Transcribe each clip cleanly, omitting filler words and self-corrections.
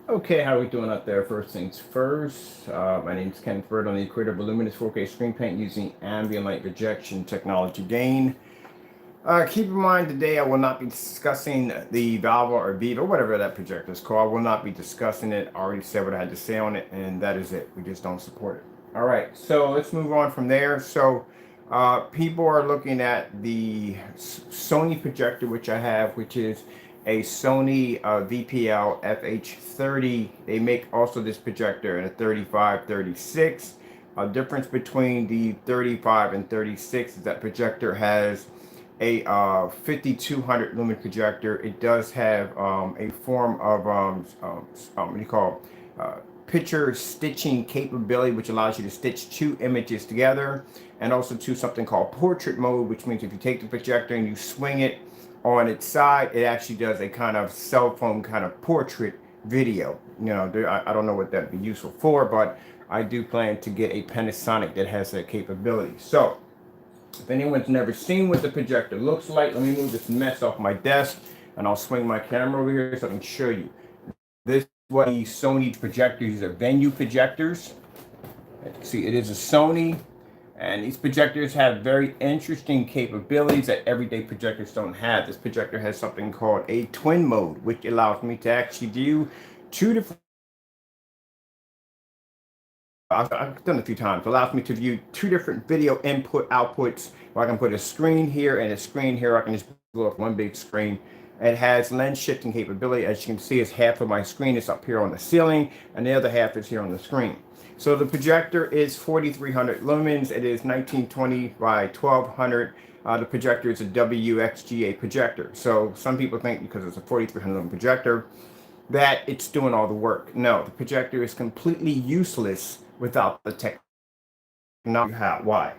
Okay, how are we doing out there? First things first, my name is Ken Bird. I'm the creator of Luminous 4K screen paint using ambient light projection technology gain. Keep in mind today I will not be discussing the Valva or Viva, whatever that projector is called. I will not be discussing it. I already said what I had to say on it, and that is it. We just don't support it. All right, so let's move on from there. People are looking at the Sony projector, which I have, which is a Sony VPL FH30. They make also this projector in a 35, 36. A difference between the 35 and 36 is that projector has a 5200 lumen projector. It does have a form of what do you call picture stitching capability, which allows you to stitch two images together, and also to something called portrait mode, which means if you take the projector and you swing it on its side, it actually does a kind of cell phone kind of portrait video. I don't know what that'd be useful for, but I do plan to get a Panasonic that has that capability. So if anyone's never seen what the projector looks like, let me move this mess off my desk and I'll swing my camera over here so I can show you. This is what the Sony projectors, these are venue projectors. As you can see, it is a Sony, and these projectors have very interesting capabilities that everyday projectors don't have. This projector has something called a twin mode, which allows me to actually view two different I've done it a few times. It allows me to view two different video input outputs. Where I can put a screen here and a screen here. I can just blow up one big screen. It has lens shifting capability. As you can see, it's half of my screen is up here on the ceiling, and the other half is here on the screen. So the projector is 4300 lumens. It is 1920 by 1200. The projector is a WXGA projector. So some people think because it's a 4300 lumen projector that it's doing all the work. No, the projector is completely useless without the technology. Why?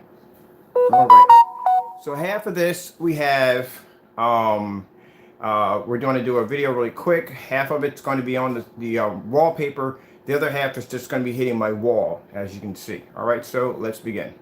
All right. So half of this we have. We're going to do a video really quick. Half of it's going to be on the wallpaper. The other half is just going to be hitting my wall, as you can see. All right. So let's begin.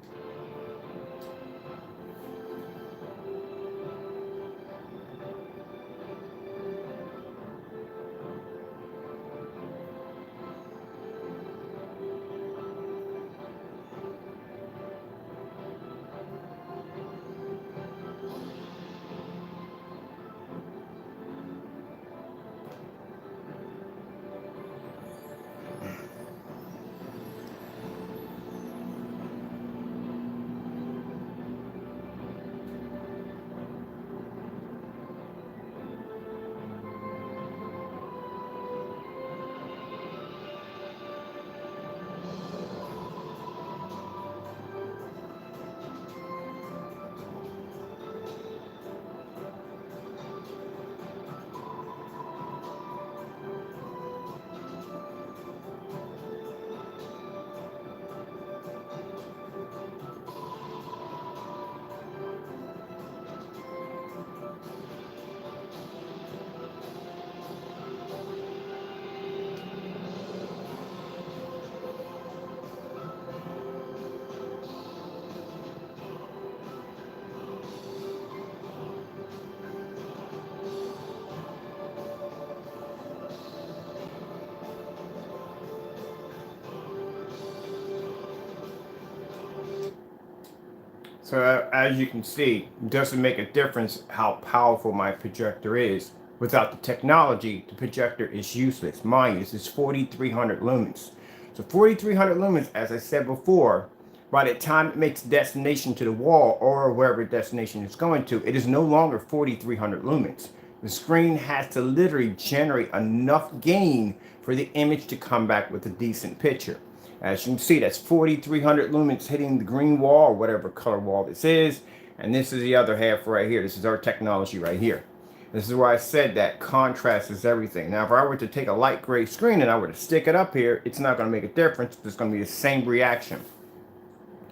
So as you can see, it doesn't make a difference how powerful my projector is. Without the technology, the projector is useless. Mind you, this is 4300 lumens. So 4300 lumens, as I said before, by the time it makes destination to the wall or wherever destination it's going to, it is no longer 4300 lumens. The screen has to literally generate enough gain for the image to come back with a decent picture. As you can see, that's 4300 lumens hitting the green wall or whatever color wall this is. And this is the other half right here. This is our technology right here. This is why I said that contrast is everything. Now, if I were to take a light gray screen and I were to stick it up here, it's not going to make a difference. It's going to be the same reaction.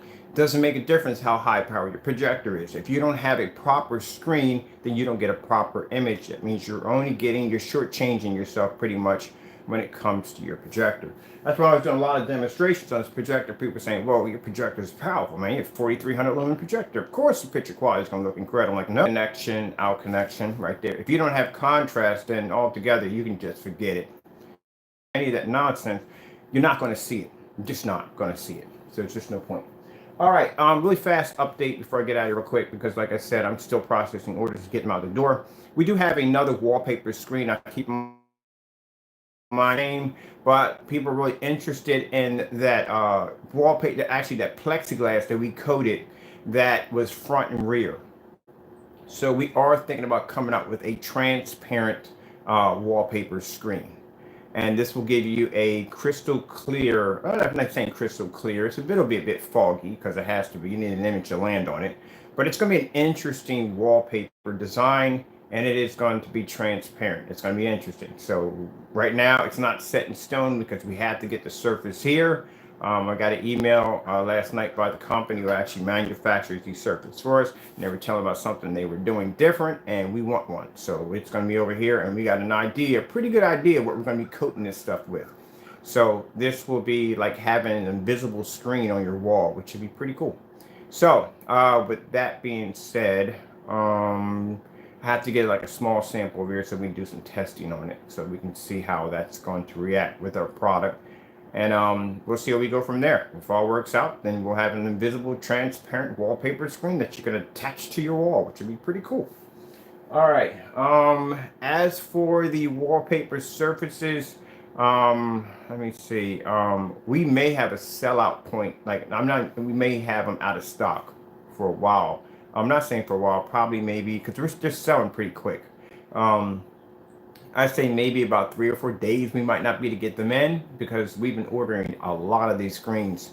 It doesn't make a difference how high power your projector is. If you don't have a proper screen, then you don't get a proper image. That means you're shortchanging yourself pretty much when it comes to your projector. That's why I was doing a lot of demonstrations on this projector. People saying, well, your projector is powerful, man. You have 4300 lumen projector. Of course the picture quality is going to look incredible. Like, no connection, out connection right there. If you don't have contrast, then altogether you can just forget it. any of that nonsense, you're not going to see it. You're just not going to see it. So it's just no point. All right, really fast update before I get out of here real quick, because like I said, I'm still processing orders to get them out the door. We do have another wallpaper screen. I keep my name, but people are really interested in that wallpaper, actually that plexiglass that we coated that was front and rear. So we are thinking about coming out with a transparent wallpaper screen. And this will give you a crystal clear, I'm not saying crystal clear, it'll be a bit foggy because it has to be, you need an image to land on it. But it's going to be an interesting wallpaper design, and it is going to be transparent. It's going to be interesting. So right now it's not set in stone because we have to get the surface here. I got an email last night by the company who actually manufactures these surfaces for us, and they were telling about something they were doing different, and we want one. So it's going to be over here, and we got an idea, a pretty good idea what we're going to be coating this stuff with. So this will be like having an invisible screen on your wall, which would be pretty cool. So with that being said, I have to get like a small sample over here so we can do some testing on it, so we can see how that's going to react with our product. And we'll see how we go from there. If all works out, then we'll have an invisible, transparent wallpaper screen that you can attach to your wall, which would be pretty cool. All right. As for the wallpaper surfaces, let me see. We may have a sellout point. Like we may have them out of stock for a while. I'm not saying for a while, probably maybe, because we're just selling pretty quick. I'd say maybe about 3 or 4 days we might not be to get them in, because we've been ordering a lot of these screens.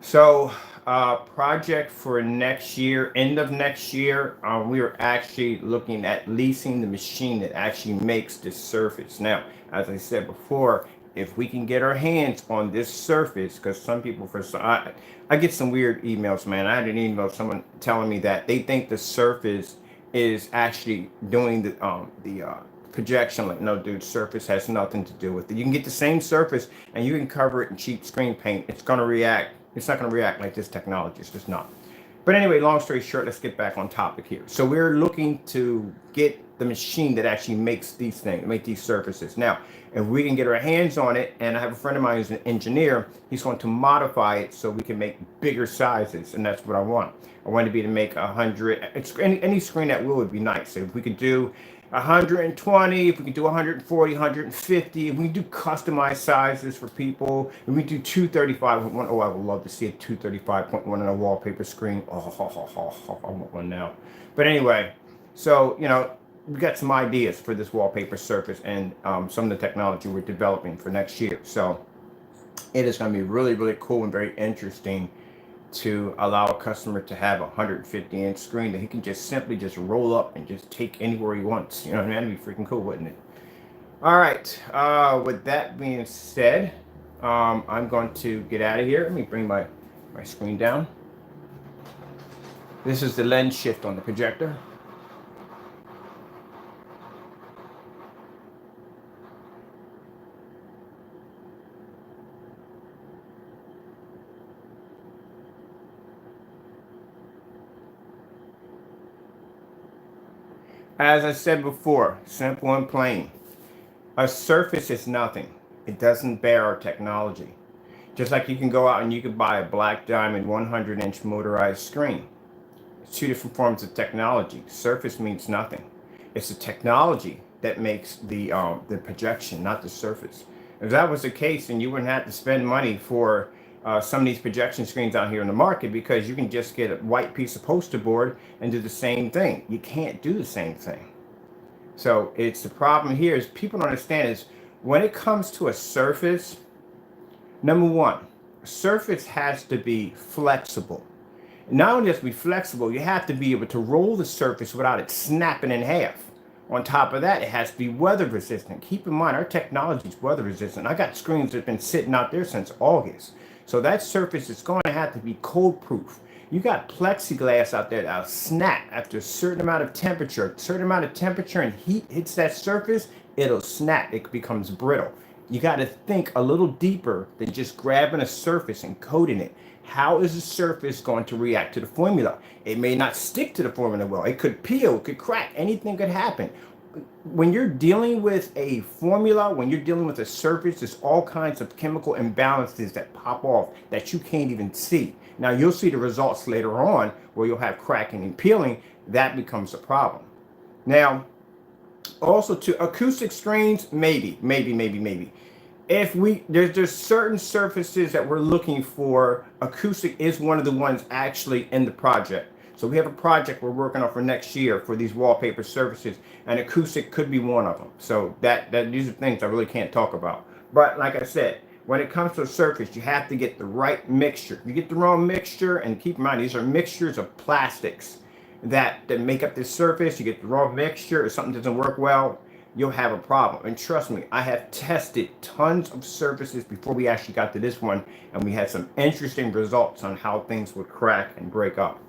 So project for next year, end of next year, we are actually looking at leasing the machine that actually makes this surface. Now, as I said before, if we can get our hands on this surface, because some people, I get some weird emails, man. I had an email, someone telling me that they think the surface is actually doing the projection. Like, no, dude, surface has nothing to do with it. You can get the same surface and you can cover it in cheap screen paint. It's going to react. It's not going to react like this technology. It's just not. But anyway, long story short, let's get back on topic here. So we're looking to get the machine that actually makes these things, make these surfaces. Now, if we can get our hands on it, and I have a friend of mine who's an engineer, he's going to modify it so we can make bigger sizes, and that's what I want. I want to be to make 100. Any screen that would be nice. So if we could do 120, if we could do 140, 150, if we do customized sizes for people, if we do 235.1, oh, I would love to see a 235.1 on a wallpaper screen. I want one now. But anyway, so, you know, we got some ideas for this wallpaper surface and some of the technology we're developing for next year. So it is going to be really, really cool and very interesting to allow a customer to have a 150-inch screen that he can just simply just roll up and just take anywhere he wants. You know what I mean? That'd be freaking cool, wouldn't it? All right. With that being said, I'm going to get out of here. Let me bring my screen down. This is the lens shift on the projector. As I said before, simple and plain. A surface is nothing. It doesn't bear our technology. Just like you can go out and you can buy a black diamond 100-inch motorized screen. It's two different forms of technology. Surface means nothing. It's the technology that makes the projection, not the surface. If that was the case, then you wouldn't have to spend money for some of these projection screens out here in the market, because you can just get a white piece of poster board and do the same thing. You can't do the same thing. So it's the problem here is people don't understand is when it comes to a surface, number one, a surface has to be flexible. Not only has to be flexible, you have to be able to roll the surface without it snapping in half. On top of that, it has to be weather resistant. Keep in mind, our technology is weather resistant. I got screens that have been sitting out there since August. So that surface is going to have to be cold proof. You got plexiglass out there that'll snap after a certain amount of temperature. A certain amount of temperature and heat hits that surface, it'll snap. It becomes brittle. You got to think a little deeper than just grabbing a surface and coating it. How is the surface going to react to the formula? It may not stick to the formula well. It could peel, it could crack, anything could happen. when you're dealing with a formula, when you're dealing with a surface, there's all kinds of chemical imbalances that pop off that you can't even see. Now you'll see the results later on where you'll have cracking and peeling. That becomes a problem. Now, also to acoustic screens, maybe. If there's certain surfaces that we're looking for, acoustic is one of the ones actually in the project. So we have a project we're working on for next year for these wallpaper surfaces, and acoustic could be one of them. So that these are things I really can't talk about. But like I said, when it comes to a surface, you have to get the right mixture. You get the wrong mixture, and keep in mind these are mixtures of plastics that make up this surface. You get the wrong mixture, if something doesn't work well, you'll have a problem. And trust me, I have tested tons of surfaces before we actually got to this one, and we had some interesting results on how things would crack and break up.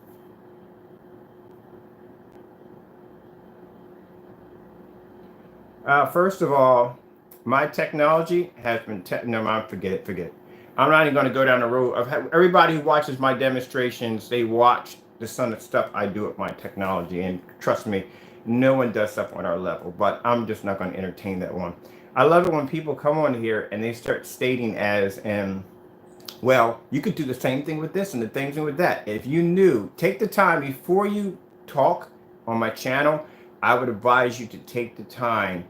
First of all, my technology has been forget it. I'm not even going to go down the road. Everybody who watches my demonstrations, they watch the son of stuff I do with my technology, and trust me, no one does stuff on our level. But I'm just not going to entertain that one. I love it when people come on here and they start stating well, you could do the same thing with this and the same thing with that. If you knew, take the time before you talk on my channel. I would advise you to take the time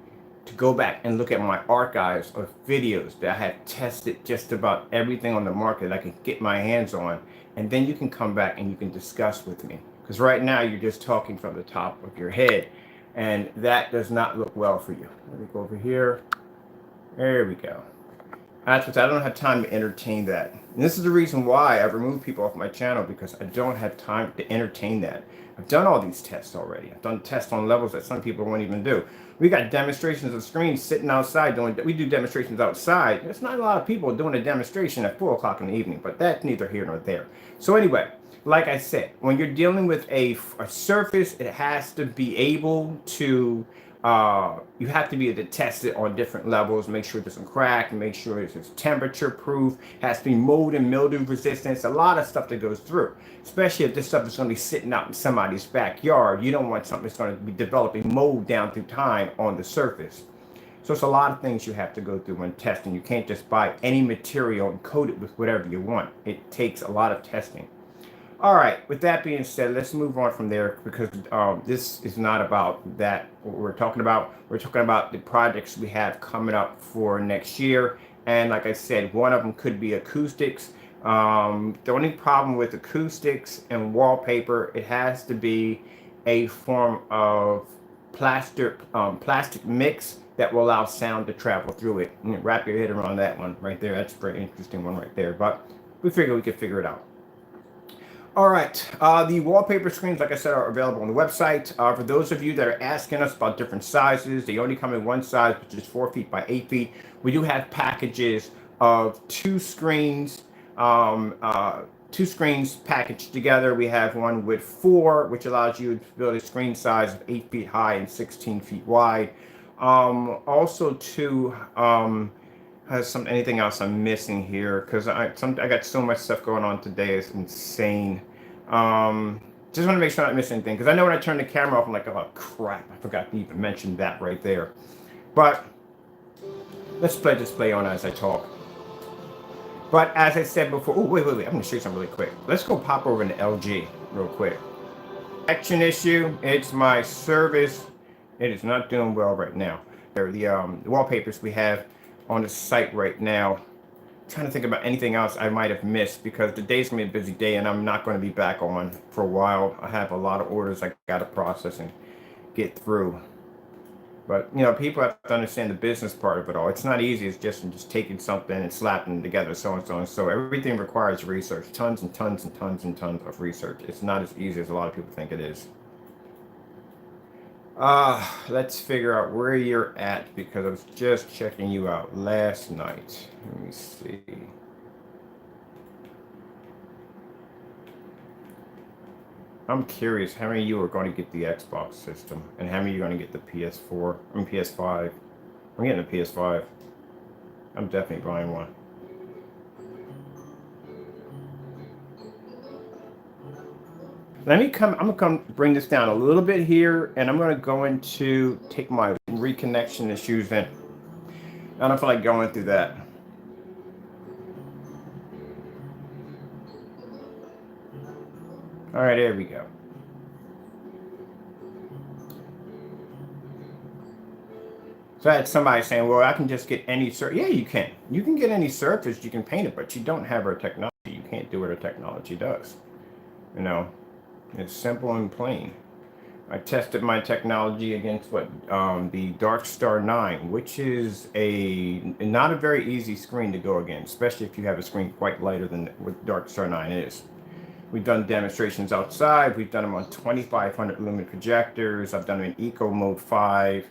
to go back and look at my archives of videos that I have tested just about everything on the market I could get my hands on, and then you can come back and you can discuss with me. Because right now you're just talking from the top of your head, and that does not look well for you. Let me go over here. There we go. That's what I don't have time to entertain that. And this is the reason why I've removed people off my channel, because I don't have time to entertain that. I've done all these tests already. I've done tests on levels that some people won't even do. We got demonstrations of screens sitting outside doing. We do demonstrations outside. There's not a lot of people doing a demonstration at 4 o'clock in the evening, but that's neither here nor there. So anyway, like I said, when you're dealing with a surface, it has to be able to. You have to be able to test it on different levels, make sure it doesn't crack, make sure it's temperature proof, has to be mold and mildew resistance, a lot of stuff that goes through. Especially if this stuff is going to be sitting out in somebody's backyard, you don't want something that's going to be developing mold down through time on the surface. So it's a lot of things you have to go through when testing. You can't just buy any material and coat it with whatever you want. It takes a lot of testing. All right, with that being said, let's move on from there, because this is not about that. What we're talking about the projects we have coming up for next year. And like I said, one of them could be acoustics. The only problem with acoustics and wallpaper, it has to be a form of plastic mix that will allow sound to travel through it. And wrap your head around that one right there. That's a very interesting one right there. But we figure we could figure it out. All right, the wallpaper screens, like I said, are available on the website. For those of you that are asking us about different sizes, they only come in one size, which is 4 feet by 8 feet. We do have packages of two screens packaged together. We have one with 4, which allows you to build a screen size of 8 feet high and 16 feet wide. Also, has anything else I'm missing here, because I got so much stuff going on today, it's insane. Just want to make sure I don't miss anything, because I know when I turn the camera off I'm like, oh crap, I forgot to even mention that right there. But let's play on as I talk. But as I said before, oh wait, I'm gonna show you something really quick. Let's go pop over into LG real quick. Action issue, it's my service. It is not doing well right now. They're the wallpapers we have on the site right now. I'm trying to think about anything else I might have missed, because today's gonna be a busy day and I'm not going to be back on for a while. I have a lot of orders I got to process and get through. But you know, people have to understand the business part of it all. It's not easy. It's just taking something and slapping it together, so and so and so. Everything requires research, tons and tons and tons and tons of research. It's not as easy as a lot of people think it is. Let's figure out where you're at, because I was just checking you out last night. Let me see. I'm curious how many of you are going to get the Xbox system, and how many of you are going to get the PS4 and PS5. I'm getting a PS5. I'm definitely buying one. I'm gonna come bring this down a little bit here, and I'm gonna go into take my reconnection issues in. I don't feel like going through that. All right, there we go. So I had somebody saying, well, I can just get any surface. Yeah, you can. You can get any surface, you can paint it, but you don't have our technology. You can't do what our technology does. You know, it's simple and plain. I tested my technology against what the Dark Star 9, which is not a very easy screen to go against, especially if you have a screen quite lighter than what Dark Star 9 is. We've done demonstrations outside. We've done them on 2500 lumen projectors. I've done them in Eco Mode 5.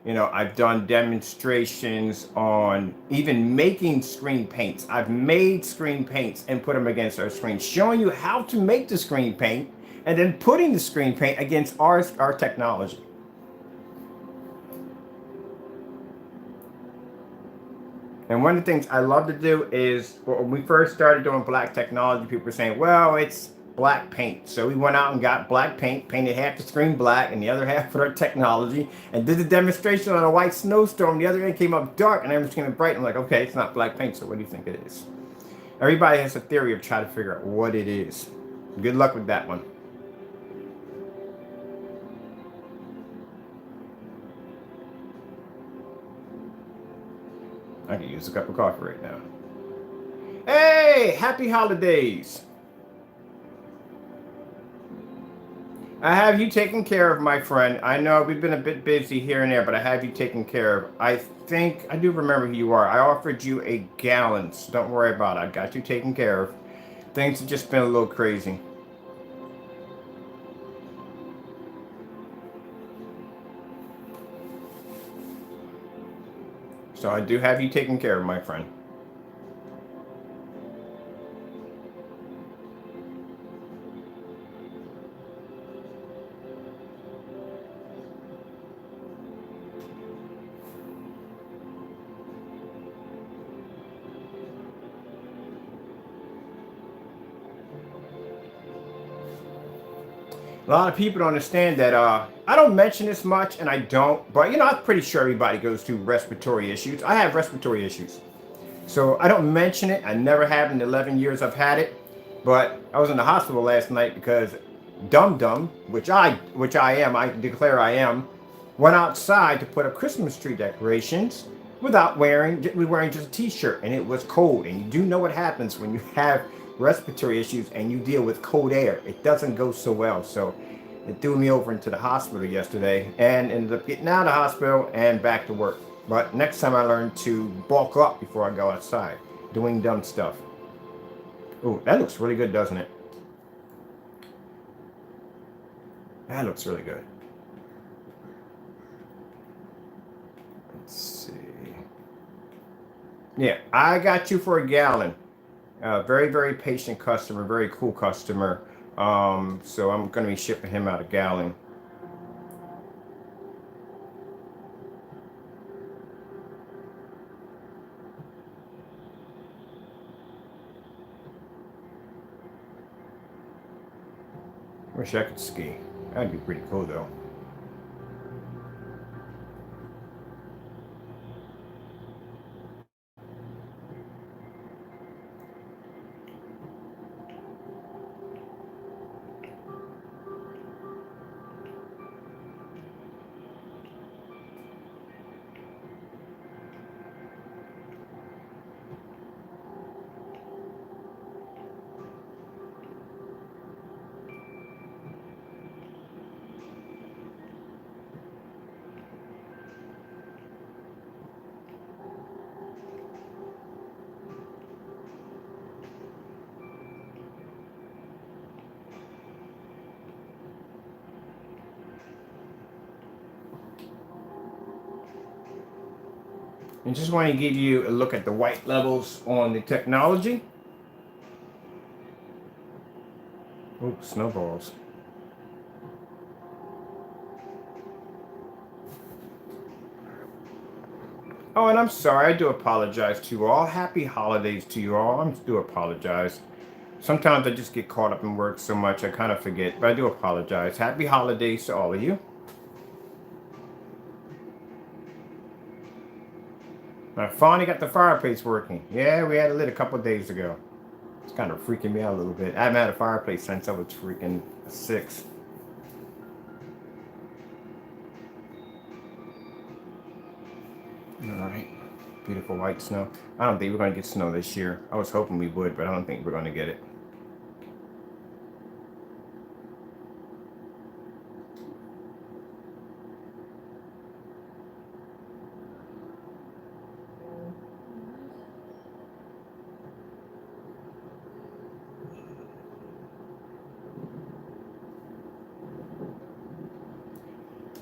You know, I've done demonstrations on even making screen paints. I've made screen paints and put them against our screen, showing you how to make the screen paint and then putting the screen paint against our technology. And one of the things I love to do is, when we first started doing black technology, people were saying, well, it's black paint. So we went out and got black paint, painted half the screen black and the other half with our technology, and did the demonstration on a white snowstorm. The other end came up dark and everything came bright. I'm like, okay, it's not black paint, so what do you think it is? Everybody has a theory of trying to figure out what it is. Good luck with that one. I can use a cup of coffee right now. Hey, happy holidays. I have you taken care of, my friend. I know we've been a bit busy here and there, but I have you taken care of. I think, I do remember who you are. I offered you a gallon, so don't worry about it. I got you taken care of. Things have just been a little crazy. So I do have you taken care of, my friend. A lot of people don't understand that I don't mention this much, and I don't, but you know, I'm pretty sure everybody goes through respiratory issues. I have respiratory issues. So I don't mention it. I never have in the 11 years I've had it. But I was in the hospital last night because Dum which I am, I declare I am, went outside to put up Christmas tree decorations without wearing just a t-shirt, and it was cold. And you do know what happens when you have respiratory issues and you deal with cold air. It doesn't go so well. So it threw me over into the hospital yesterday and ended up getting out of the hospital and back to work. But next time I learn to bulk up before I go outside, doing dumb stuff. Ooh, that looks really good, doesn't it? That looks really good. Let's see. Yeah, I got you for a gallon. Very, very patient customer, very cool customer. So I'm going to be shipping him out a gallon. Wish I could ski. That'd be pretty cool, though. And just want to give you a look at the white levels on the technology. Oh, snowballs. Oh, and I'm sorry. I do apologize to you all. Happy holidays to you all. I do apologize. Sometimes I just get caught up in work so much I kind of forget, but I do apologize. Happy holidays to all of you. I finally got the fireplace working. Yeah, we had it lit a couple days ago. It's kind of freaking me out a little bit. I haven't had a fireplace since I was freaking 6. All right. Beautiful white snow. I don't think we're going to get snow this year. I was hoping we would, but I don't think we're going to get it.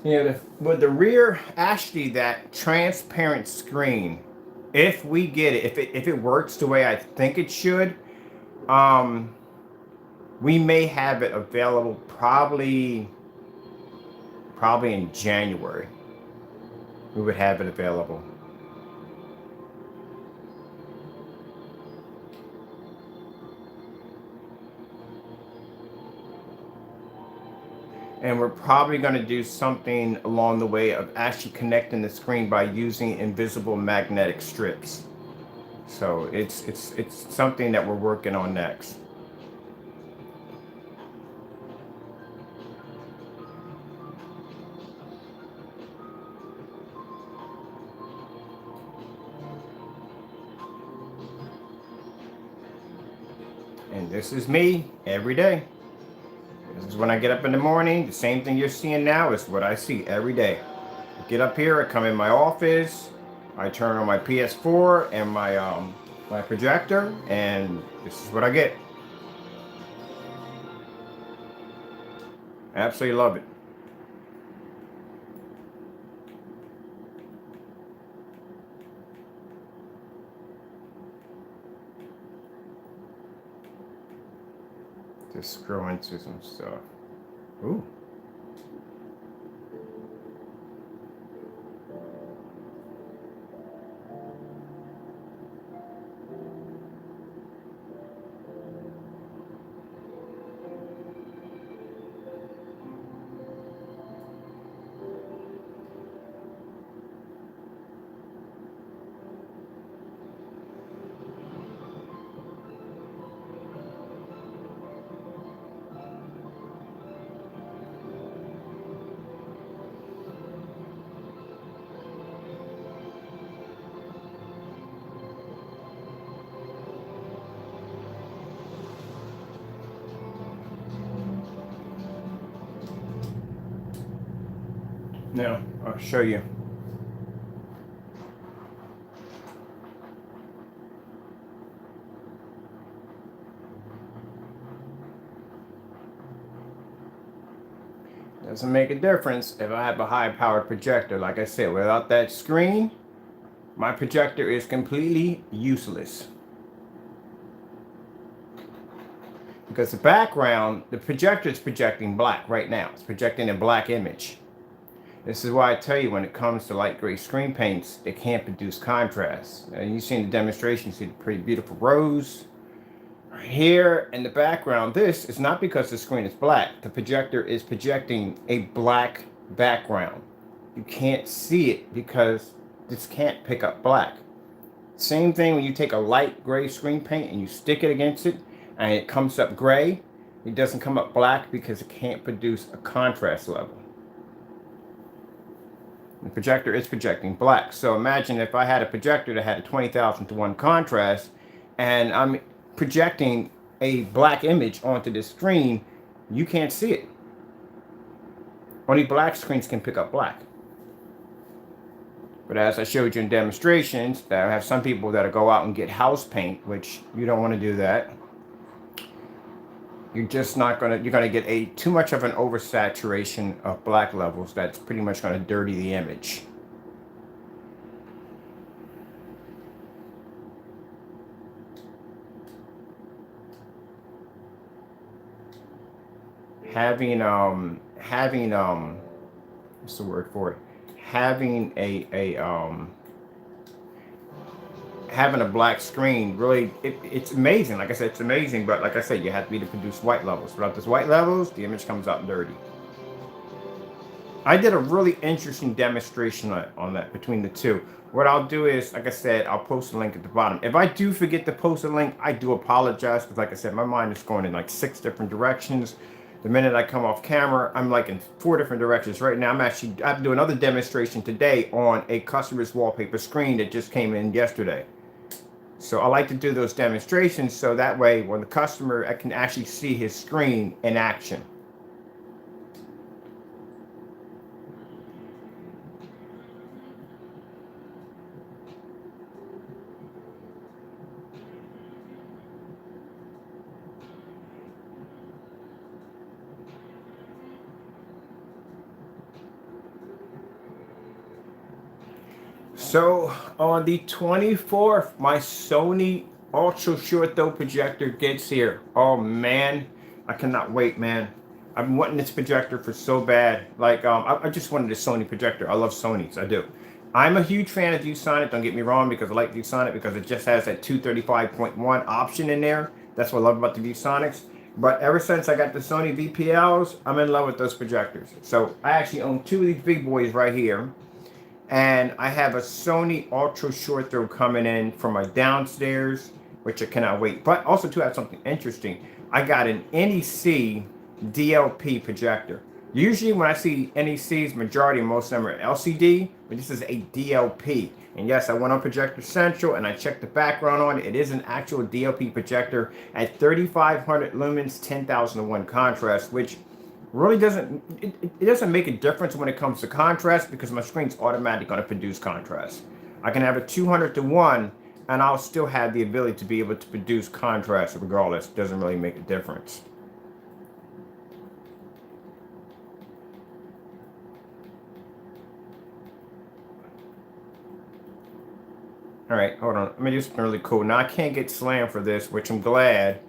Yeah, with the rear, actually, that transparent screen, if we get it, if it works the way I think it should, um, we may have it available probably in January. We would have it available. And we're probably going to do something along the way of actually connecting the screen by using invisible magnetic strips. So it's something that we're working on next. And this is me every day. This is when I get up in the morning. The same thing you're seeing now is what I see every day. I get up here, I come in my office, I turn on my PS4 and my projector, and this is what I get. Absolutely love it. Just scroll into some stuff. Ooh. Now, I'll show you. Doesn't make a difference if I have a high-powered projector. Like I said, without that screen, my projector is completely useless. Because the background, the projector is projecting black right now. It's projecting a black image. This is why I tell you when it comes to light gray screen paints, it can't produce contrast. And you see in the demonstration, you see the pretty beautiful rose. Right here in the background, this is not because the screen is black. The projector is projecting a black background. You can't see it because this can't pick up black. Same thing when you take a light gray screen paint and you stick it against it and it comes up gray. It doesn't come up black because it can't produce a contrast level. The projector is projecting black. So imagine if I had a projector that had a 20,000 to 1 contrast and I'm projecting a black image onto the screen, you can't see it. Only black screens can pick up black. But as I showed you in demonstrations, I have some people that go out and get house paint, which you don't want to do that. You're just not going to, you're going to get too much of an oversaturation of black levels that's pretty much going to dirty the image. Having what's the word for it? Having having a black screen really, it's amazing. Like I said, it's amazing, but like I said, you have to be to produce white levels. Without those white levels, the image comes out dirty. I did a really interesting demonstration on that between the two. What I'll do is, like I said, I'll post a link at the bottom. If I do forget to post a link, I do apologize, because like I said, my mind is going in like 6 different directions. The minute I come off camera, I'm like in 4 different directions. Right now, I have to do another demonstration today on a customer's wallpaper screen that just came in yesterday. So I like to do those demonstrations so that way when the customer, I can actually see his screen in action. So on the 24th, my Sony ultra short throw projector gets here. Oh man, I cannot wait, man. I've been wanting this projector for so bad. Like, I just wanted a Sony projector. I love Sonys, I do. I'm a huge fan of ViewSonic, don't get me wrong, because I like ViewSonic because it just has that 235.1 option in there. That's what I love about the ViewSonics. But ever since I got the Sony VPLs, I'm in love with those projectors. So I actually own 2 of these big boys right here. And I have a Sony ultra short throw coming in from my downstairs, which I cannot wait. But also to have something interesting, I got an NEC DLP projector. Usually when I see NECs, majority, most of them are LCD, but this is a DLP. And yes, I went on Projector Central and I checked the background on it. It is an actual DLP projector at 3500 lumens, 10,001 contrast, which really doesn't, it doesn't make a difference when it comes to contrast, because my screen's automatically going to produce contrast. I can have a 200:1 and I'll still have the ability to be able to produce contrast regardless. It doesn't really make a difference. All right, hold on. Let me do something really cool. Now I can't get slammed for this, which I'm glad.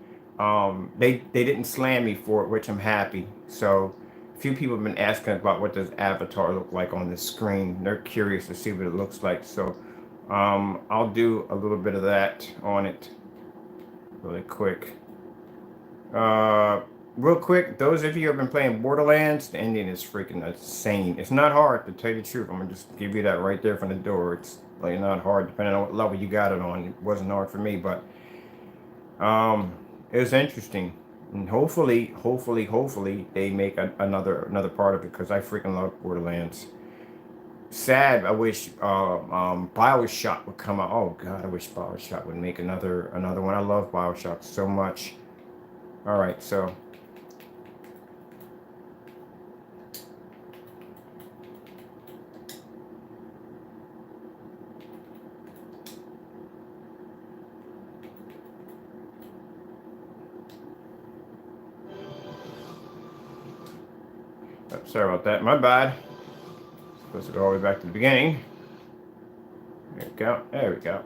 They didn't slam me for it, which I'm happy. So a few people have been asking about what does avatar look like on the screen. They're curious to see what it looks like. So I'll do a little bit of that on it really quick. Real quick, those of you who have been playing Borderlands, the ending is freaking insane. It's not hard, to tell you the truth. I'm gonna just give you that right there from the door. It's like not hard, depending on what level you got it on. It wasn't hard for me, but it was interesting. And hopefully they make another part of it, because I freaking love Borderlands. Sad, I wish BioShock would come out. Oh god, I wish BioShock would make another one. I love BioShock so much. All right, so sorry about that. My bad. Supposed to go all the way back to the beginning. There we go. There we go.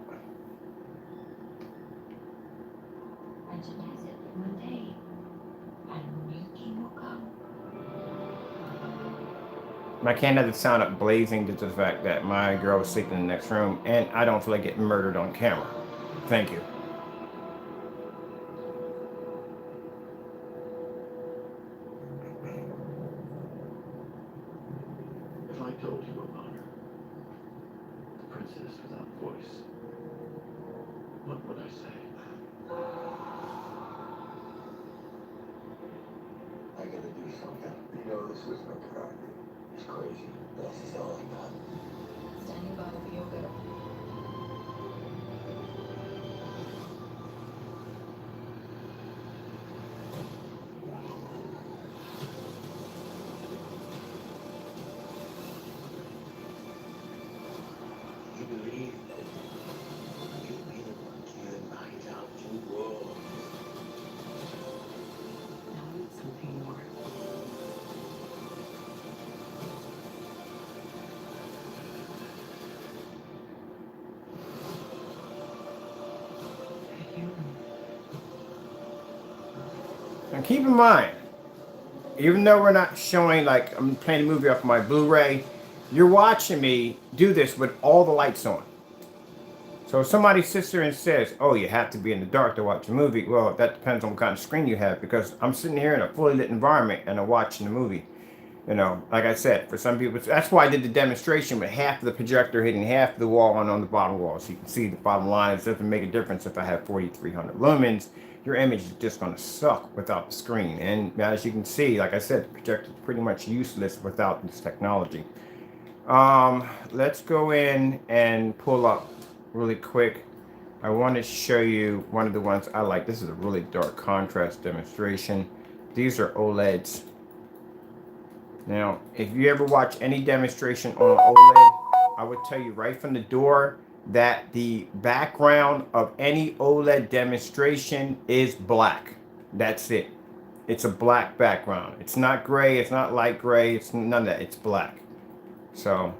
I can't have the sound up blazing due to the fact that my girl was sleeping in the next room, and I don't feel like getting murdered on camera. Thank you. If I told you about her, the princess without voice, what would I say? I gotta do something. You know this was no product. It's crazy. This is all I got. Standing by to feel good. You believe that you be the one can light out two worlds. Now I need something more. And keep in mind, even though we're not showing, like I'm playing a movie off my Blu-ray, you're watching me do this with all the lights on. So So if somebody sits there and says, oh, you have to be in the dark to watch a movie, well, that depends on what kind of screen you have, because I'm sitting here in a fully lit environment and I'm watching the movie. You know, like I said, for some people, that's why I did the demonstration with half of the projector hitting half of the wall and on the bottom wall. So you can see the bottom line. It doesn't make a difference if I have 4,300 lumens. Your image is just going to suck without the screen. And as you can see, like I said, the projector is pretty much useless without this technology. Let's go in and pull up really quick. I want to show you one of the ones I like. This is a really dark contrast demonstration. These are OLEDs. Now, if you ever watch any demonstration on an OLED, I would tell you right from the door that the background of any OLED demonstration is black. That's it. It's a black background. It's not gray, it's not light gray, it's none of that. It's black. So,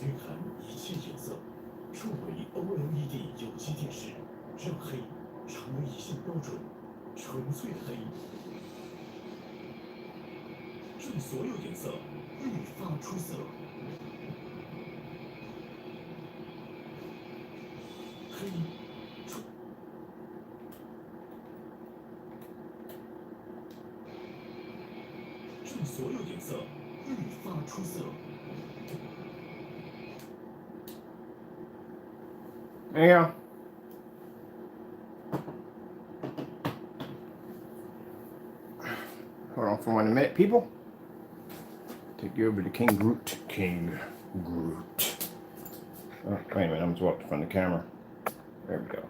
蕴含一切颜色，作为 OLED 有机电视，让黑成为一项标准，纯粹的黑，让所有颜色愈发出色。黑，让所有颜色愈发出色。 there you go. Hold on for 1 minute, people. Take you over to King Groot. King Groot. Oh, wait a minute, I'm just walking from the camera. There we go.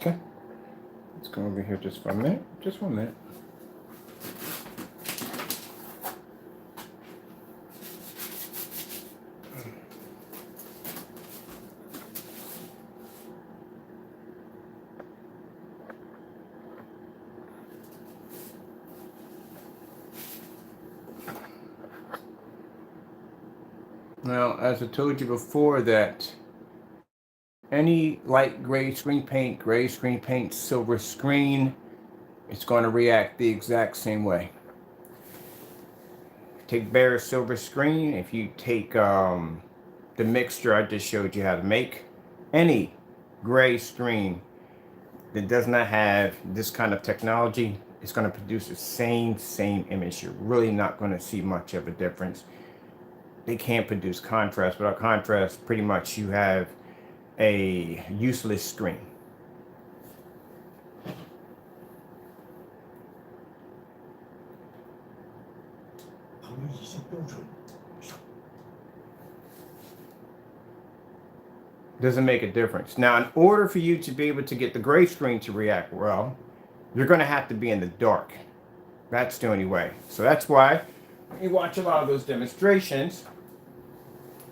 Okay, let's go over here just for a minute. Just 1 minute. Now, as I told you before, that any light gray screen paint, silver screen, it's going to react the exact same way. Take bare silver screen. If you take the mixture I just showed you how to make, any gray screen that does not have this kind of technology, it's going to produce the same image. You're really not going to see much of a difference. They can't produce contrast. Without contrast, pretty much you have a useless screen. Doesn't make a difference. Now, in order for you to be able to get the gray screen to react well, you're going to have to be in the dark. That's the only way. So that's why when you watch a lot of those demonstrations,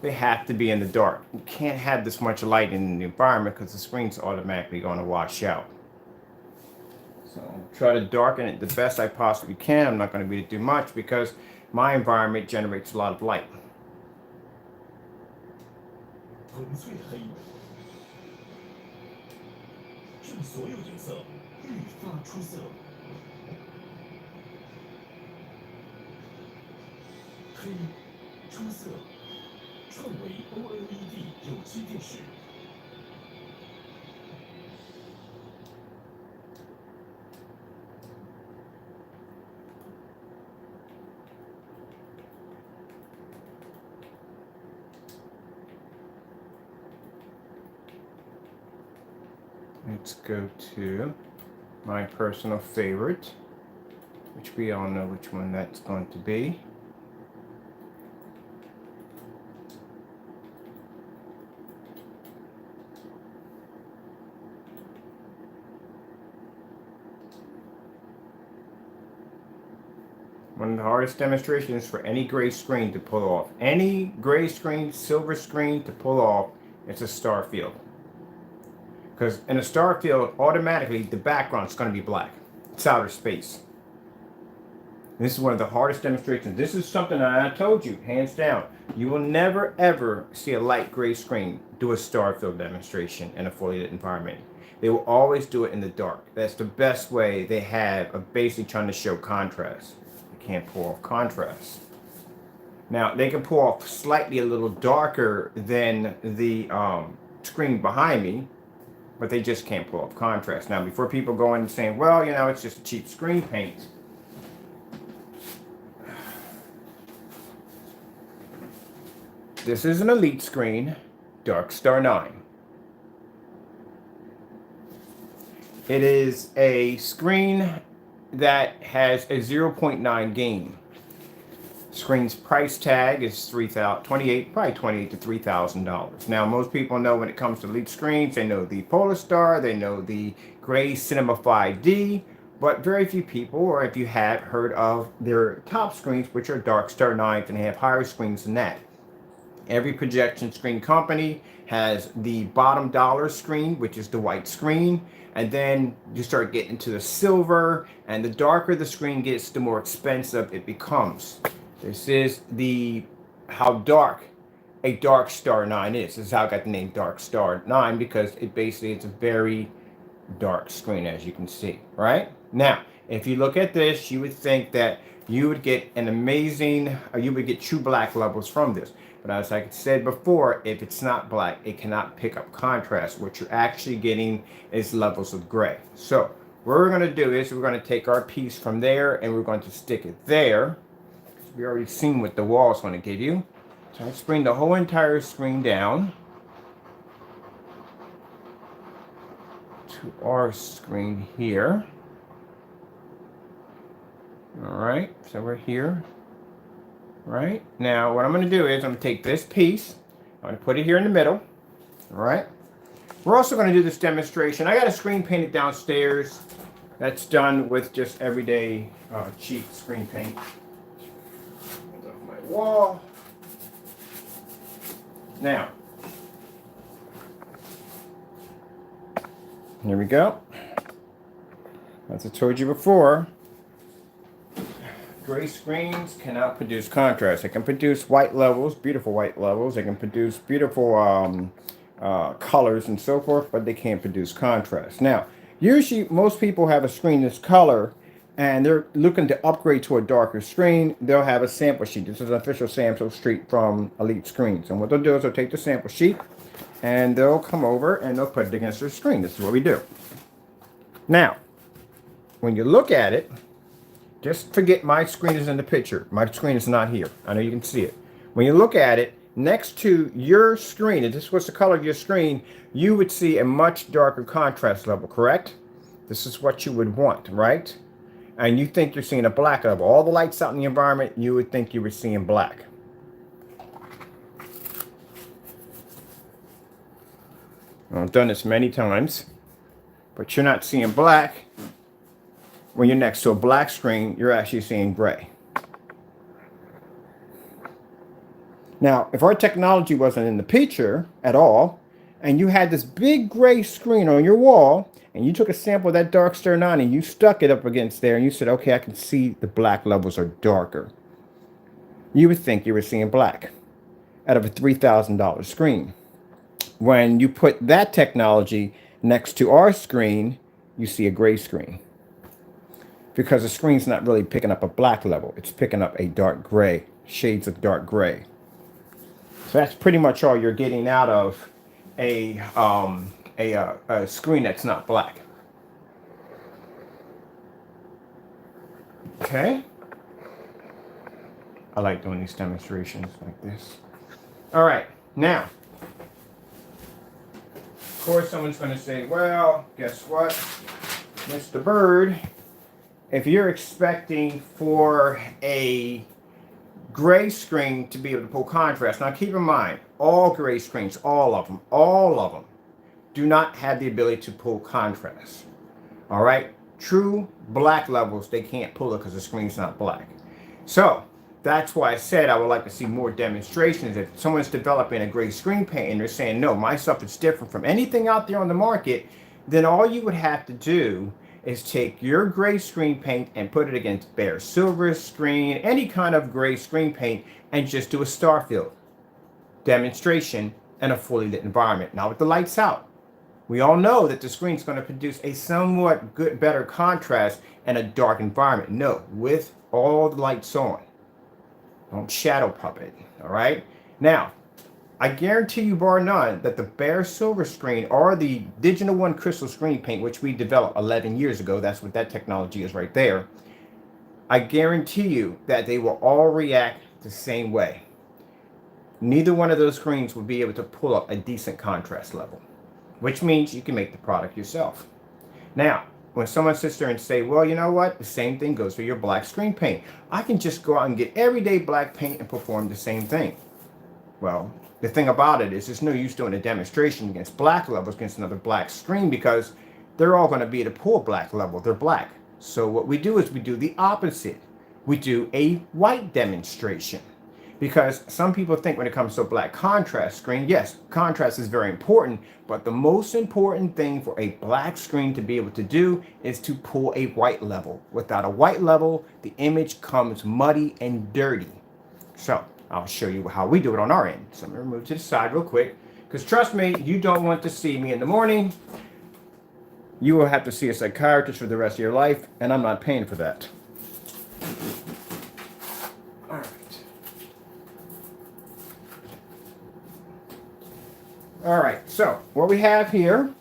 they have to be in the dark. You can't have this much light in the environment because the screen's automatically going to wash out. So try to darken it the best I possibly can. I'm not going to be able to do much because my environment generates a lot of light. Let's go to my personal favorite, which we all know which one that's going to be. One of the hardest demonstrations for any gray screen to pull off. Any gray screen, silver screen to pull off, it's a star field. Because in a star field, automatically the background is going to be black. It's outer space. This is one of the hardest demonstrations. This is something that I told you, hands down. You will never ever see a light gray screen do a star field demonstration in a fully lit environment. They will always do it in the dark. That's the best way they have of basically trying to show contrast. They can't pull off contrast. Now, they can pull off slightly a little darker than the screen behind me, but they just can't pull off contrast. Now, before people go in and saying, well, you know, it's just a cheap screen paint. This is an Elite screen, Dark Star 9. It is a screen that has a 0.9 gain. Screen's price tag is $28 to $3,000. Now, most people know when it comes to Elite screens, they know the Polar Star, they know the Gray Cinema 5D, but very few people, or if you have heard of their top screens, which are Dark Star 9s, and they have higher screens than that. Every projection screen company has the bottom dollar screen, which is the white screen, and then you start getting to the silver, and the darker the screen gets, the more expensive it becomes. This is how dark a Dark Star 9 is. This is how I got the name Dark Star 9, because it's a very dark screen, as you can see, right? Now, if you look at this, you would think that you would get you would get true black levels from this. But as I said before, if it's not black, it cannot pick up contrast. What you're actually getting is levels of gray. So what we're going to do is we're going to take our piece from there and we're going to stick it there. We already seen what the wall is going to give you. So let's bring the whole entire screen down to our screen here. All right, so we're here. Right now, what I'm going to do is I'm going to take this piece, I'm going to put it here in the middle. All right, we're also going to do this demonstration. I got a screen painted downstairs that's done with just everyday cheap screen paint. Off my wall. Now, here we go. As I told you before, gray screens cannot produce contrast. They can produce white levels, beautiful white levels. They can produce beautiful colors and so forth, but they can't produce contrast. Now, usually most people have a screen that's color and they're looking to upgrade to a darker screen. They'll have a sample sheet. This is an official sample sheet from Elite Screens. And what they'll do is they'll take the sample sheet and they'll come over and they'll put it against their screen. This is what we do. Now, when you look at it, just forget my screen is in the picture. My screen is not here. I know you can see it. When you look at it, next to your screen, if this was the color of your screen, you would see a much darker contrast level, correct? This is what you would want, right? And you think you're seeing a black level. All the lights out in the environment, you would think you were seeing black. I've done this many times, but you're not seeing black. When you're next to a black screen, you're actually seeing gray. Now, if our technology wasn't in the picture at all, and you had this big gray screen on your wall, and you took a sample of that Dark Star 9 and you stuck it up against there, and you said, okay, I can see the black levels are darker, you would think you were seeing black out of a $3,000 screen. When you put that technology next to our screen, you see a gray screen. Because the screen's not really picking up a black level. It's picking up a dark gray, shades of dark gray. So that's pretty much all you're getting out of a screen that's not black. Okay? I like doing these demonstrations like this. All right, now, of course someone's going to say, well, guess what, Mr. Bird, if you're expecting for a gray screen to be able to pull contrast, now keep in mind, all gray screens, all of them, do not have the ability to pull contrast. All right? True black levels, they can't pull it because the screen's not black. So that's why I said I would like to see more demonstrations. If someone's developing a gray screen paint and they're saying, no, my stuff is different from anything out there on the market, then all you would have to do is take your gray screen paint and put it against bare silver screen, any kind of gray screen paint, and just do a star field demonstration in a fully lit environment. Now with the lights out, we all know that the screen is going to produce a somewhat good, better contrast in a dark environment. No, with all the lights on. Don't shadow puppet, all right? Now, I guarantee you, bar none, that the bare silver screen or the Digital One crystal screen paint, which we developed 11 years ago, that's what that technology is right there. I guarantee you that they will all react the same way. Neither one of those screens will be able to pull up a decent contrast level, which means you can make the product yourself. Now, when someone sits there and say, well, you know what? The same thing goes for your black screen paint. I can just go out and get everyday black paint and perform the same thing. Well, the thing about it is there's no use doing a demonstration against black levels against another black screen because they're all going to be at a poor black level. They're black. So what we do is we do the opposite. We do a white demonstration. Because some people think when it comes to a black contrast screen, yes, contrast is very important, but the most important thing for a black screen to be able to do is to pull a white level. Without a white level, the image comes muddy and dirty. So I'll show you how we do it on our end. So I'm going to move to the side real quick, because trust me, you don't want to see me in the morning. You will have to see a psychiatrist for the rest of your life, and I'm not paying for that. All right. All right, so what we have here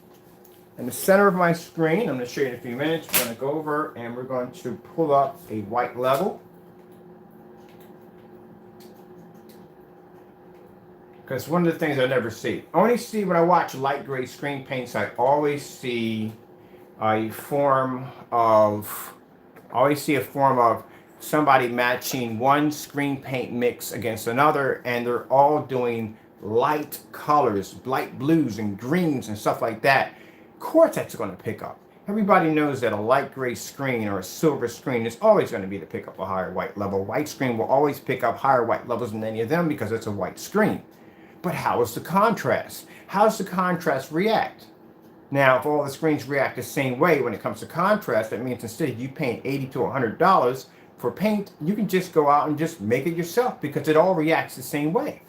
in the center of my screen, I'm going to show you in a few minutes. We're going to go over and we're going to pull up a white level. Because one of the things I never see. I only see when I watch light gray screen paints, I always see a form of somebody matching one screen paint mix against another, and they're all doing light colors, light blues and greens and stuff like that. Of course that's going to pick up. Everybody knows that a light gray screen or a silver screen is always going to be to pick up a higher white level. White screen will always pick up higher white levels than any of them because it's a white screen. But how is the contrast? How does the contrast react? Now, if all the screens react the same way when it comes to contrast, that means instead of you paying $80 to $100 for paint, you can just go out and just make it yourself because it all reacts the same way.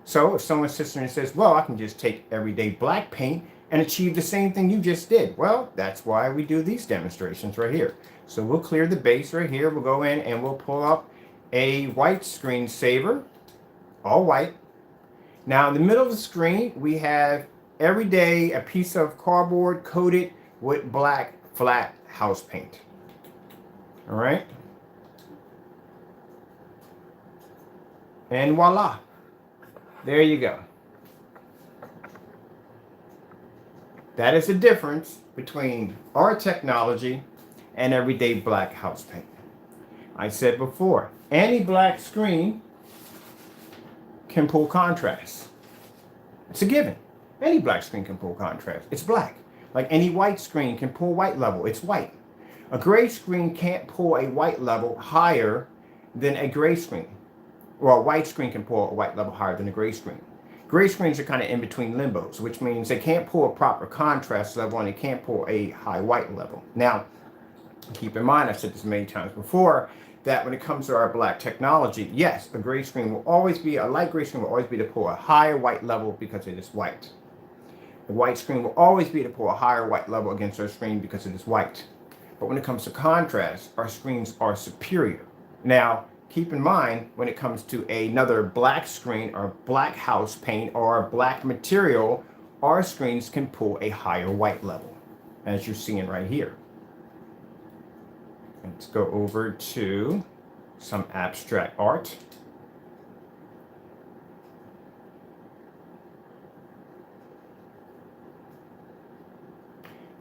So if someone sits there and says, well, I can just take everyday black paint and achieve the same thing you just did. Well, that's why we do these demonstrations right here. So we'll clear the base right here. We'll go in and we'll pull up a white screensaver, all white. Now in the middle of the screen, we have everyday a piece of cardboard coated with black flat house paint. All right. And voila. There you go. That is the difference between our technology and everyday black house paint. I said before, any black screen can pull contrast. It's a given. Any black screen can pull contrast. It's black. Like any white screen can pull white level. It's white. A gray screen can't pull a white level higher than a gray screen. Well, a white screen can pull a white level higher than a gray screen. Gray screens are kind of in between limbos, which means they can't pull a proper contrast level and they can't pull a high white level. Now, keep in mind, I've said this many times before, that when it comes to our black technology, yes, a gray screen will always be, a light gray screen will always be to pull a higher white level because it is white. The white screen will always be to pull a higher white level against our screen because it is white. But when it comes to contrast, our screens are superior. Now, keep in mind, when it comes to another black screen or black house paint or black material, our screens can pull a higher white level, as you're seeing right here. Let's go over to some abstract art.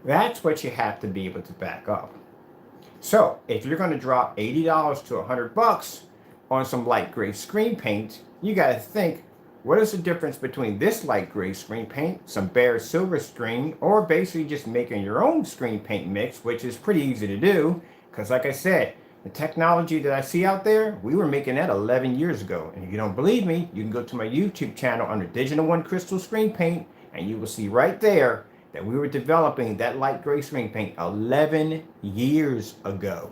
That's what you have to be able to back up. So if you're going to drop $80 to $100 on some light gray screen paint, you got to think, what is the difference between this light gray screen paint, some bare silver screen, or basically just making your own screen paint mix, which is pretty easy to do. Because like I said, The technology that I see out there, we were making that 11 years ago. And if you don't believe me, you can go to my YouTube channel under Digital One Crystal Screen Paint, and you will see right there that we were developing that light gray screen paint 11 years ago.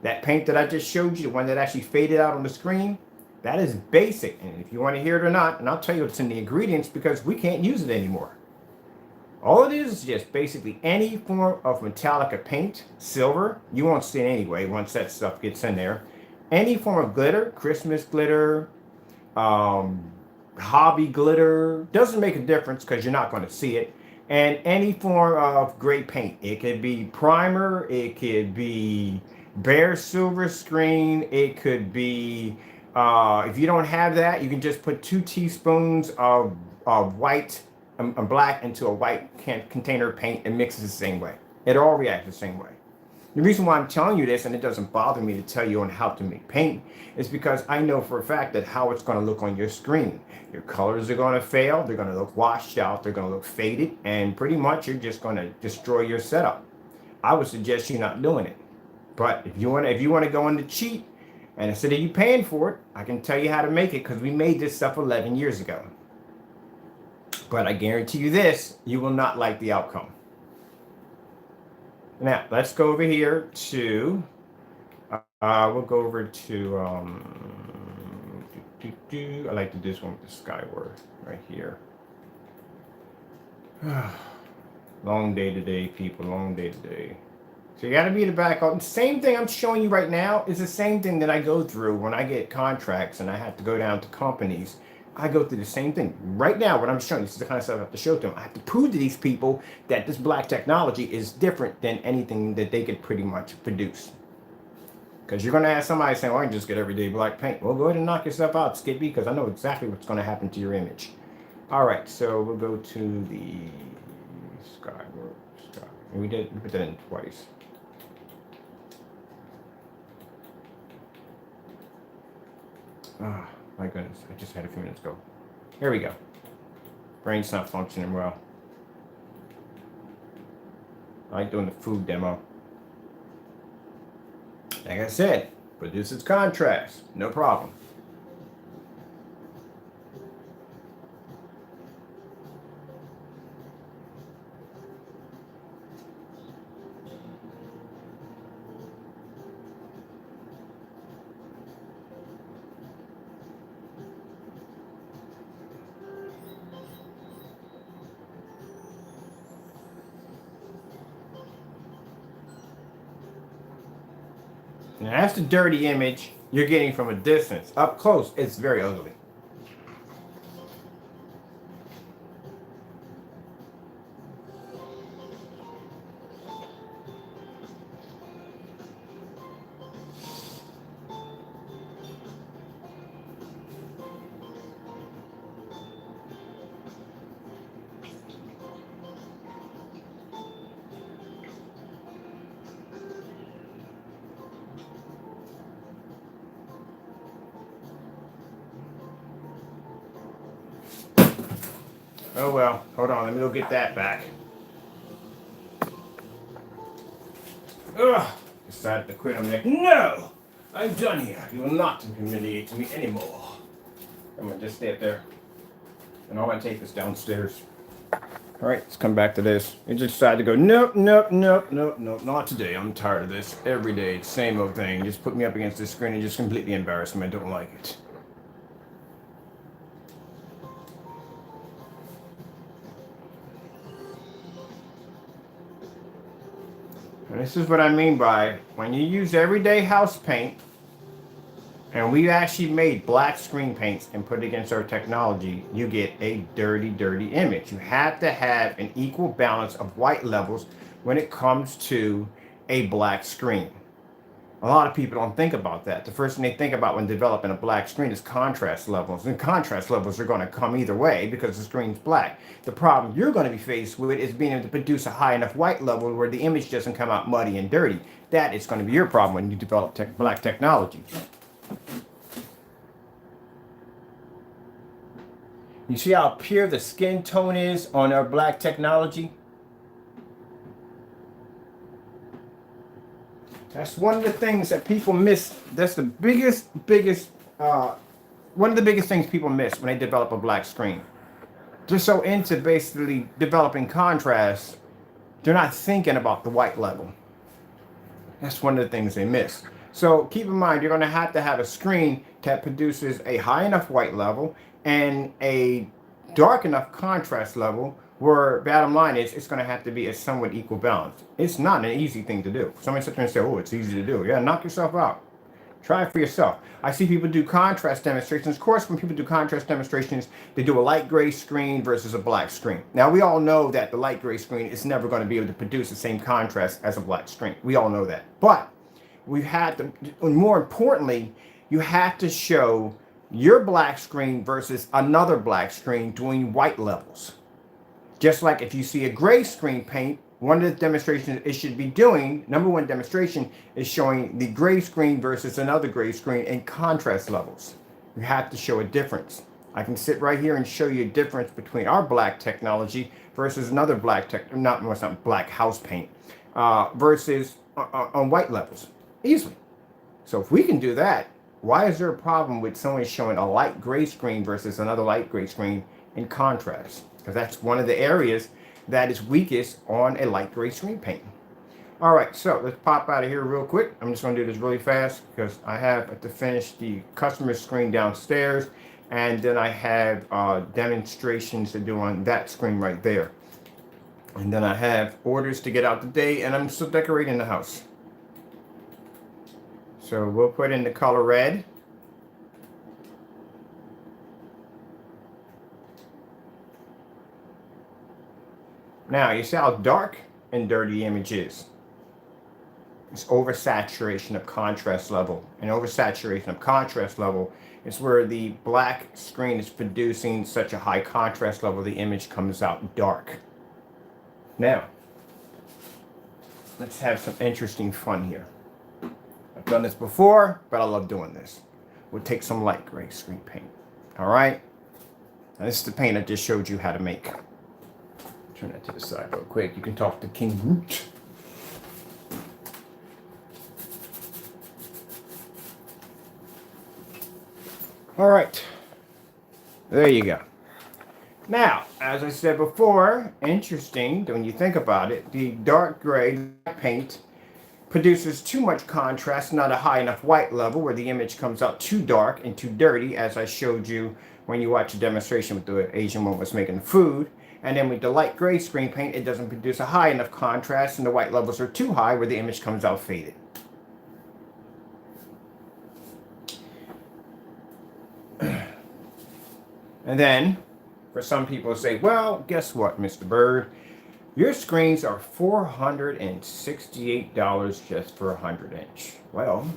That paint that I just showed you, the one that actually faded out on the screen, that is basic. And if you want to hear it or not, and I'll tell you what's in the ingredients because we can't use it anymore. All it is just basically any form of metallic paint, silver, you won't see it anyway once that stuff gets in there. Any form of glitter, Christmas glitter, hobby glitter, doesn't make a difference because you're not going to see it. And any form of gray paint. It could be primer, it could be bare silver screen, it could be, if you don't have that, you can just put 2 teaspoons of white and black into a white container of paint and mix it the same way. It all reacts the same way. The reason why I'm telling you this, and it doesn't bother me to tell you on how to make paint, is because I know for a fact that how it's going to look on your screen. Your colors are going to fail, they're going to look washed out, they're going to look faded, and pretty much you're just going to destroy your setup. I would suggest you not doing it. But if you want to go in to cheat, and instead of you paying for it, I can tell you how to make it because we made this stuff 11 years ago. But I guarantee you this, you will not like the outcome. Now, let's go over here to, we'll go over to, I like to do this one with the Skyward right here. Long day today, people, long day today. So you got to be the back. The same thing I'm showing you right now is the same thing that I go through when I get contracts and I have to go down to companies. I go through the same thing. Right now, what I'm showing you, this is the kind of stuff I have to show to them. I have to prove to these people that this black technology is different than anything that they could pretty much produce. Because you're going to have somebody saying, well, I can just get everyday black paint. Well, go ahead and knock yourself out, Skippy, because I know exactly what's going to happen to your image. All right, so we'll go to the Sky. We put that in twice. Ah, my goodness, I just had a few minutes ago. Here we go. Brain's not functioning well. I like doing the food demo. Like I said, produces contrast, no problem. Now that's the dirty image you're getting from a distance. Up close, it's very ugly. Oh well, hold on, let me go get that back. Ugh, decided to quit. I'm like, no, I'm done here. You will not humiliate me anymore. I'm gonna just stay up there. And all I take this downstairs. All right, let's come back to this. I just decided to go, nope, not today. I'm tired of this. Every day, it's the same old thing. Just put me up against this screen and just completely embarrass me. I don't like it. And this is what I mean by when you use everyday house paint, and we actually made black screen paints and put it against our technology, you get a dirty, dirty image. You have to have an equal balance of white levels when it comes to a black screen. A lot of people don't think about that. The first thing they think about when developing a black screen is contrast levels. And contrast levels are going to come either way because the screen's black. The problem you're going to be faced with is being able to produce a high enough white level where the image doesn't come out muddy and dirty. That is going to be your problem when you develop black technology. You see how pure the skin tone is on our black technology? That's one of the things that people miss. That's the one of the biggest things people miss when they develop a black screen. They're so into basically developing contrast, they're not thinking about the white level. That's one of the things they miss. So keep in mind, you're going to have a screen that produces a high enough white level and a dark enough contrast level where bottom line is it's going to have to be a somewhat equal balance. It's not an easy thing to do. Somebody sit there and say, oh, it's easy to do. Yeah, knock yourself out. Try it for yourself. I see people do contrast demonstrations. Of course, when people do contrast demonstrations, they do a light gray screen versus a black screen. Now, we all know that the light gray screen is never going to be able to produce the same contrast as a black screen. We all know that. But we had to, and more importantly, you have to show your black screen versus another black screen doing white levels. Just like if you see a gray screen paint, one of the demonstrations it should be doing, number one demonstration, is showing the gray screen versus another gray screen in contrast levels. You have to show a difference. I can sit right here and show you a difference between our black technology versus another black not black house paint, versus on white levels, easily. So if we can do that, why is there a problem with someone showing a light gray screen versus another light gray screen in contrast? Because that's one of the areas that is weakest on a light gray screen paint. All right, so let's pop out of here real quick. I'm just going to do this really fast because I have to finish the customer screen downstairs, and then I have demonstrations to do on that screen right there. And then I have orders to get out today, and I'm still decorating the house. So we'll put in the color red. Now, you see how dark and dirty the image is. It's oversaturation of contrast level. And oversaturation of contrast level is where the black screen is producing such a high contrast level, the image comes out dark. Now, let's have some interesting fun here. I've done this before, but I love doing this. We'll take some light gray screen paint. All right? Now, this is the paint I just showed you how to make. Turn that to the side real quick. You can talk to King Root. All right. There you go. Now, as I said before, interesting when you think about it, the dark gray paint produces too much contrast, not a high enough white level where the image comes out too dark and too dirty, as I showed you when you watch a demonstration with the Asian woman was making food. And then with the light gray screen paint, it doesn't produce a high enough contrast and the white levels are too high where the image comes out faded. And then, for some people say, well, guess what, Mr. Bird? Your screens are $468 just for a 100-inch. Well,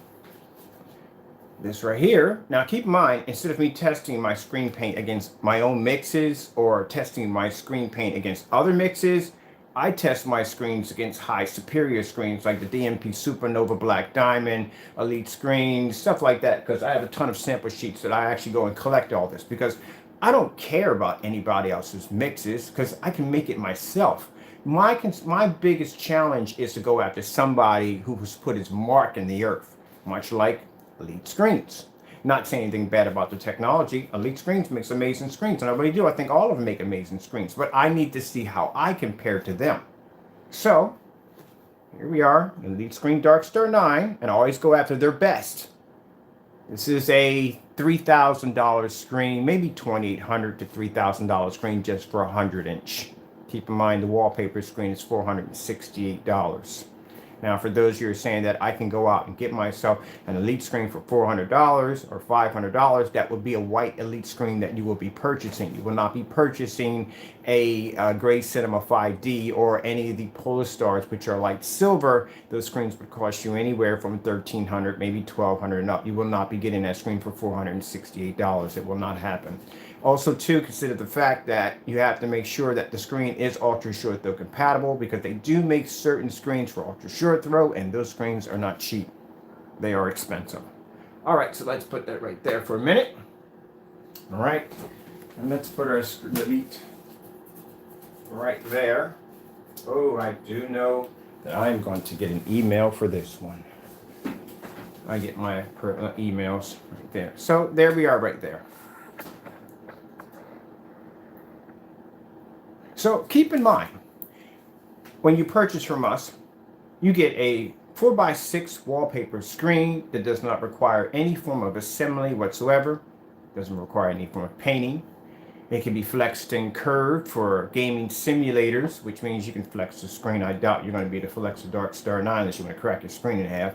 this right here. Now keep in mind, instead of me testing my screen paint against my own mixes or testing my screen paint against other mixes, I test my screens against high superior screens like the DMP Supernova Black Diamond, Elite Screens, stuff like that, because I have a ton of sample sheets that I actually go and collect all this because I don't care about anybody else's mixes because I can make it myself. My biggest challenge is to go after somebody who has put his mark in the earth, much like Elite Screens. Not saying anything bad about the technology. Elite Screens makes amazing screens, and I really do. I think all of them make amazing screens, but I need to see how I compare to them. So, here we are, Elite Screen Darkstar 9, and I always go after their best. This is a $3,000 screen, maybe $2,800 to $3,000 screen just for a 100-inch. Keep in mind the wallpaper screen is $468. Now, for those of you who are saying that I can go out and get myself an Elite screen for $400 or $500, that would be a white Elite screen that you will be purchasing. You will not be purchasing a Gray Cinema 5D or any of the Polystars, which are like silver. Those screens would cost you anywhere from $1,300, maybe $1,200 and up. You will not be getting that screen for $468. It will not happen. Also, too, consider the fact that you have to make sure that the screen is ultra short throw compatible because they do make certain screens for ultra short throw, and those screens are not cheap. They are expensive. All right, so let's put that right there for a minute. All right, and let's put our Elite right there. Oh, I do know that I'm going to get an email for this one. I get my emails right there. So there we are right there. So keep in mind, when you purchase from us, you get a 4x6 wallpaper screen that does not require any form of assembly whatsoever. Doesn't require any form of painting. It can be flexed and curved for gaming simulators, which means you can flex the screen. I doubt you're going to be able to flex a Dark Star 9 unless you want to crack your screen in half.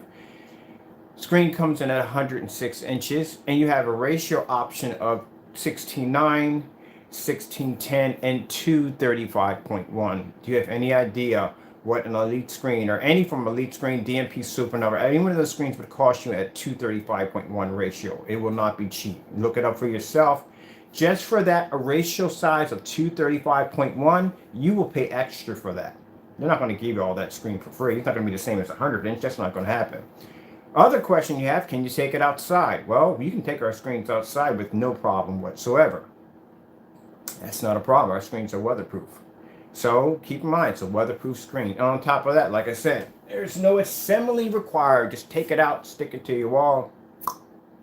Screen comes in at 106 inches, and you have a ratio option of 16:9, 16:10, and 235.1. Do you have any idea what an Elite screen, or any from Elite screen, DMP Supernova, any one of those screens would cost you at 235.1 ratio? It will not be cheap. Look it up for yourself. Just for that, a ratio size of 235.1, you will pay extra for that. They're not going to give you all that screen for free. It's not going to be the same as a 100-inch. That's not going to happen. Other question you have, can you take it outside? Well, you can take our screens outside with no problem whatsoever. That's not a problem. Our screens are weatherproof. So keep in mind, it's a weatherproof screen. And on top of that, like I said, there's no assembly required. Just take it out, stick it to your wall,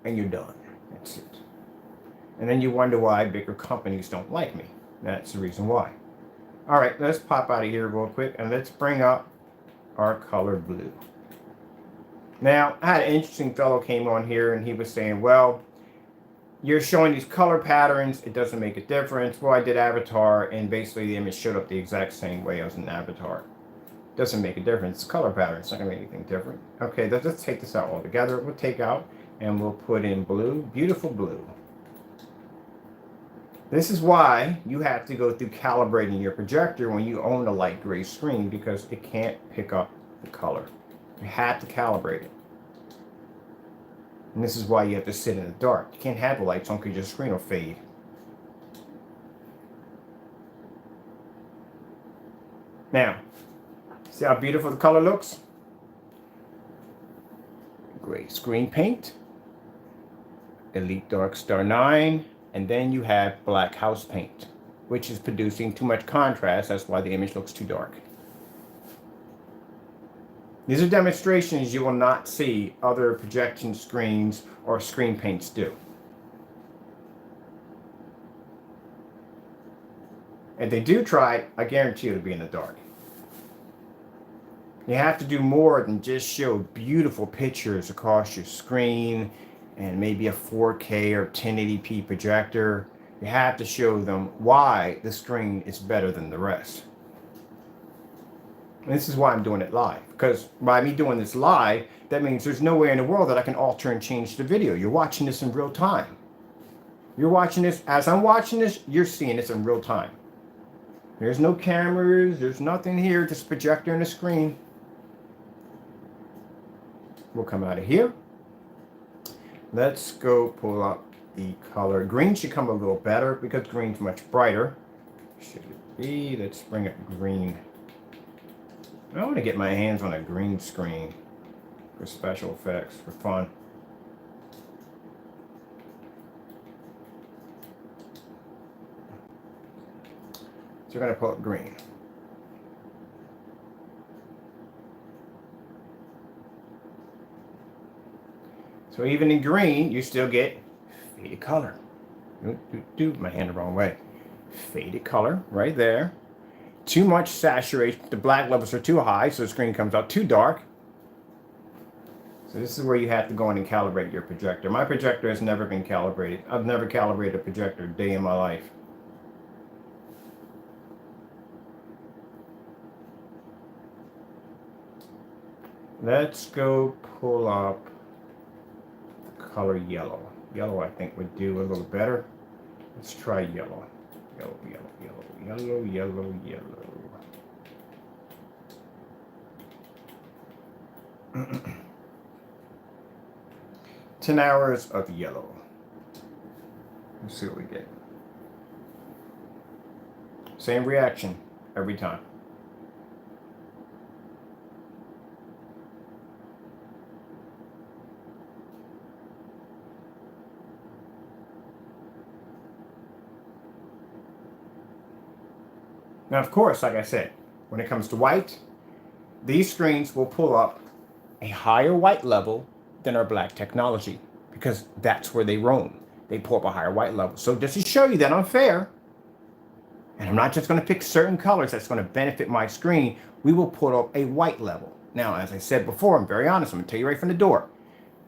and you're done. That's it. And then you wonder why bigger companies don't like me. That's the reason why. All right, let's pop out of here real quick, and let's bring up our color blue. Now, I had an interesting fellow came on here, and he was saying, well, you're showing these color patterns. It doesn't make a difference. Well, I did Avatar, and basically the image showed up the exact same way as an Avatar. Doesn't make a difference. It's color pattern. It's not going to make anything different. Okay, let's take this out altogether. We'll take out, and we'll put in blue. Beautiful blue. This is why you have to go through calibrating your projector when you own a light gray screen, because it can't pick up the color. You have to calibrate it. And this is why you have to sit in the dark. You can't have the lights on because your screen will fade. Now, see how beautiful the color looks? Gray screen paint, Elite Dark Star 9, and then you have black house paint, which is producing too much contrast. That's why the image looks too dark. These are demonstrations you will not see other projection screens or screen paints do. If they do try it, I guarantee it'll be in the dark. You have to do more than just show beautiful pictures across your screen and maybe a 4K or 1080p projector. You have to show them why the screen is better than the rest. And this is why I'm doing it live, because by me doing this live, that means there's no way in the world that I can alter and change the video. You're watching this in real time. You're watching this, as I'm watching this, you're seeing this in real time. There's no cameras, there's nothing here, just projector and a screen. We'll come out of here. Let's go pull up the color. Green should come a little better because green's much brighter. Should it be? Let's bring up green. I want to get my hands on a green screen for special effects, for fun. So we're going to pull up green. So even in green, you still get faded color. My hand the wrong way. Faded color right there. Too much saturation. The black levels are too high, so the screen comes out too dark. So this is where you have to go in and calibrate your projector. My projector has never been calibrated. I've never calibrated a projector a day in my life. Let's go pull up the color yellow. Yellow I think would do a little better. Let's try yellow. Yellow, yellow, yellow, yellow, yellow, yellow. 10 hours of yellow. Let's see what we get. Same reaction every time. Now, of course, like I said, when it comes to white, these screens will pull up a higher white level than our black technology because that's where they roam. They pull up a higher white level. So just to show you that I'm fair, and I'm not just going to pick certain colors that's going to benefit my screen, we will pull up a white level. Now, as I said before, I'm very honest. I'm going to tell you right from the door.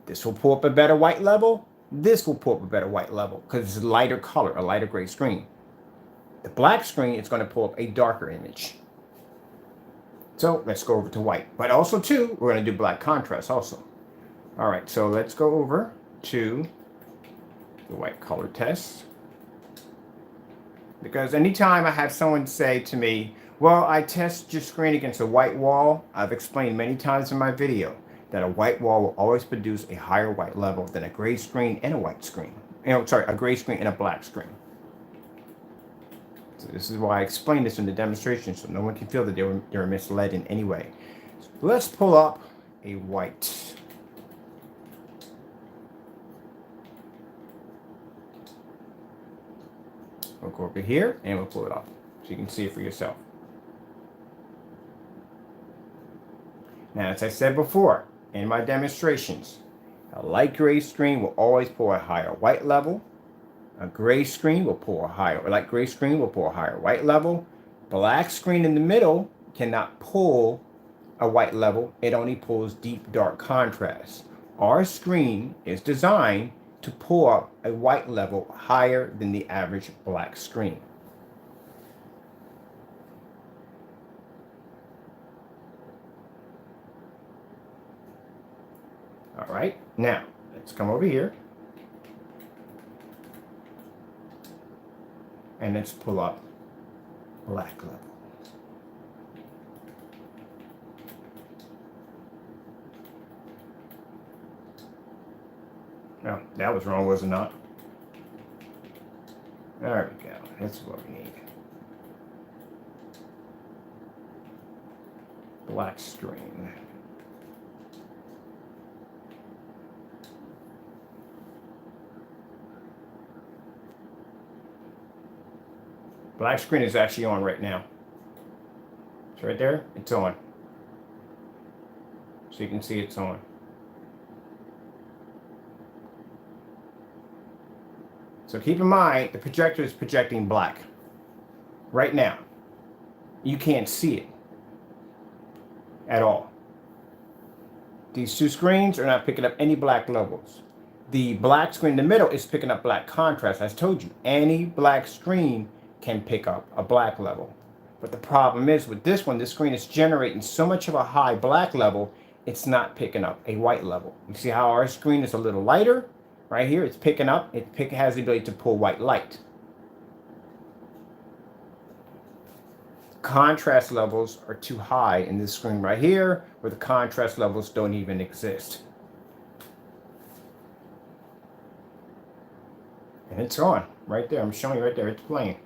This will pull up a better white level. This will pull up a better white level because it's a lighter color, a lighter gray screen. The black screen is going to pull up a darker image. So let's go over to white. But also, too, we're going to do black contrast also. All right, so let's go over to the white color test. Because anytime I have someone say to me, well, I test your screen against a white wall, I've explained many times in my video that a white wall will always produce a higher white level than a gray screen and a white screen. A gray screen and a black screen. So this is why I explained this in the demonstration so no one can feel that they were misled in any way. So let's pull up a white. We'll go over here and we'll pull it up so you can see it for yourself. Now, as I said before in my demonstrations, a light gray screen will always pull a higher white level. A gray screen will pull a higher, or light gray screen will pull a higher white level. Black screen in the middle cannot pull a white level. It only pulls deep dark contrast. Our screen is designed to pull up a white level higher than the average black screen. All right, now let's come over here and let's pull up black level. Oh, that was wrong, was it not? There we go. That's what we need. Black screen. Black screen is actually on right now. It's right there. It's on. So you can see it's on. So keep in mind, the projector is projecting black. Right now. You can't see it at all. These two screens are not picking up any black levels. The black screen in the middle is picking up black contrast. As I told you, any black screen can pick up a black level. But the problem is with this one, this screen is generating so much of a high black level, it's not picking up a white level. You see how our screen is a little lighter? Right here, it's picking up, it has the ability to pull white light. Contrast levels are too high in this screen right here, where the contrast levels don't even exist. And it's on, right there. I'm showing you right there, it's playing.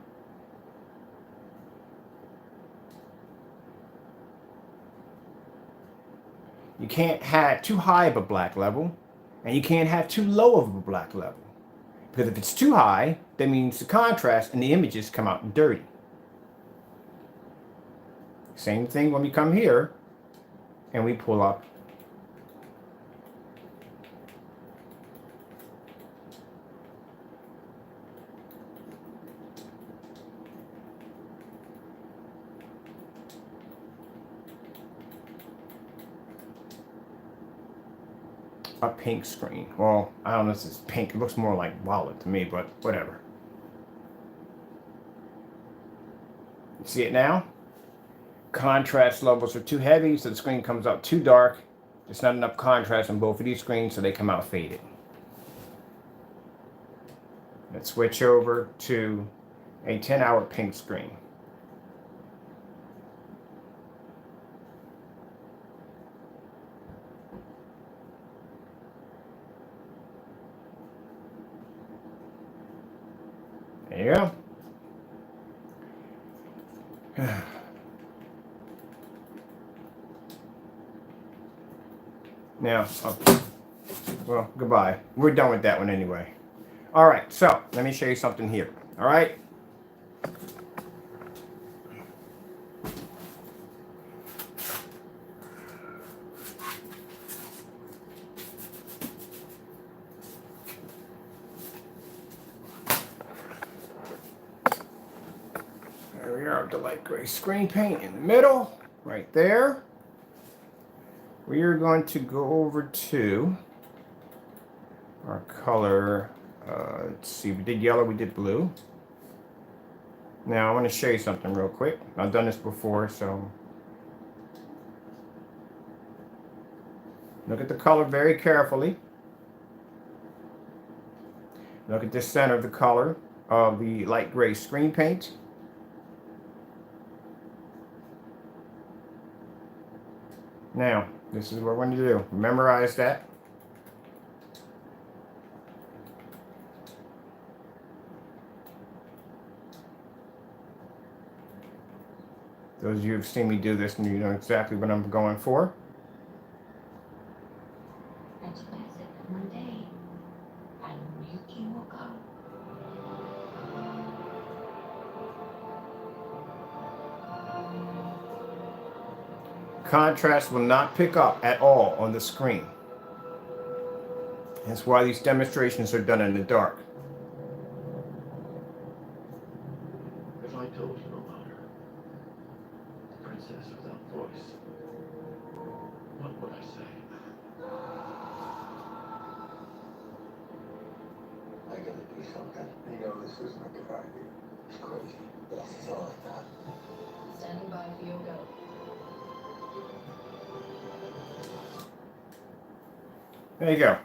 You can't have too high of a black level, and you can't have too low of a black level. Because if it's too high, that means the contrast and the images come out dirty. Same thing when we come here and we pull up a pink screen. Well, I don't know if this is pink. It looks more like violet to me, but whatever. You see it now? Contrast levels are too heavy, so the screen comes out too dark. There's not enough contrast on both of these screens, so they come out faded. Let's switch over to a 10-hour pink screen. There you go. Now, well, goodbye. We're done with that one anyway. All right, so let me show you something here. All right. grab the light gray screen paint in the middle, right there. We are going to go over to our color. Let's see, we did yellow, we did blue. Now I want to show you something real quick. I've done this before, so look at the color very carefully. Look at the center of the color of the light gray screen paint. Now, this is what we're going to do. Memorize that. Those of you who've seen me do this, and you know exactly what I'm going for. Contrast will not pick up at all on the screen. That's why these demonstrations are done in the dark. If I told you about her, the princess without voice, what would I say? I gotta do something. You know this isn't a good idea. It's crazy. This is all I got. Standing by for your go. There you go.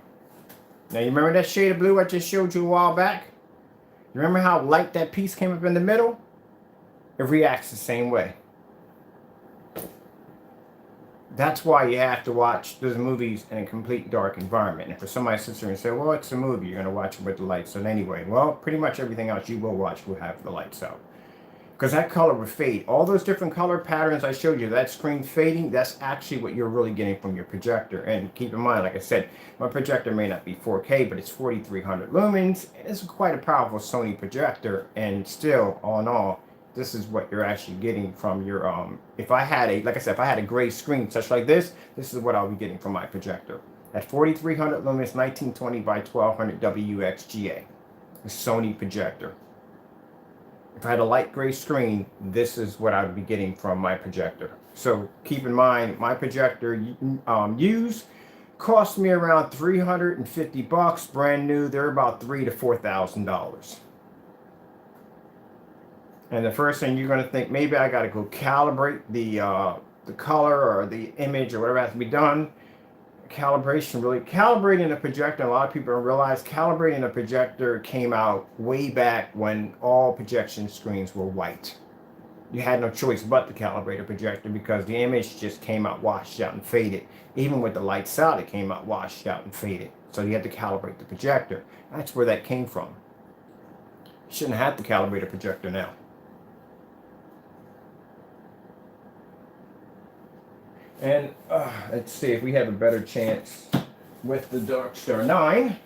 Now you remember that shade of blue I just showed you a while back? You remember how light that piece came up in the middle? It reacts the same way. That's why you have to watch those movies in a complete dark environment. And for somebody to sit there and say, well, it's a movie, you're going to watch it with the lights on anyway. Well, pretty much everything else you will watch will have the lights out. Because that color will fade. All those different color patterns I showed you, that screen fading, that's actually what you're really getting from your projector. And keep in mind, like I said, my projector may not be 4K, but it's 4300 lumens. It's quite a powerful Sony projector. And still, all in all, this is what you're actually getting from your, if I had a, like I said, if I had a gray screen such like this is what I'll be getting from my projector. At 4300 lumens, 1920 by 1200 WXGA. A Sony projector. If I had a light gray screen, this is what I would be getting from my projector. So keep in mind, my projector used cost me around $350, brand new. They're about $3,000 to $4,000. And the first thing you're going to think, maybe I got to go calibrate the color or the image or whatever has to be done. Calibration, really calibrating a projector, a lot of people don't realize calibrating a projector came out way back when all projection screens were white. You had no choice but to calibrate a projector because the image just came out washed out and faded. Even with the lights out, it came out washed out and faded. So you had to calibrate the projector. That's where that came from. You shouldn't have to calibrate a projector now. And let's see if we have a better chance with the Darkstar 9.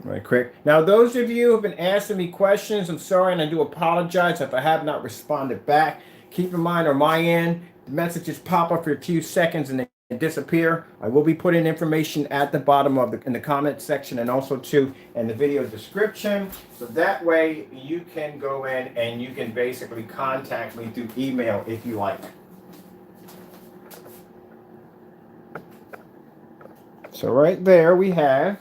Right quick. Now, those of you who have been asking me questions, I'm sorry, and I do apologize if I have not responded back. Keep in mind, on my end, the messages pop up for a few seconds and they disappear. I will be putting information at the bottom of in the comment section and also too in the video description. So that way you can go in and you can basically contact me through email if you like. So right there we have,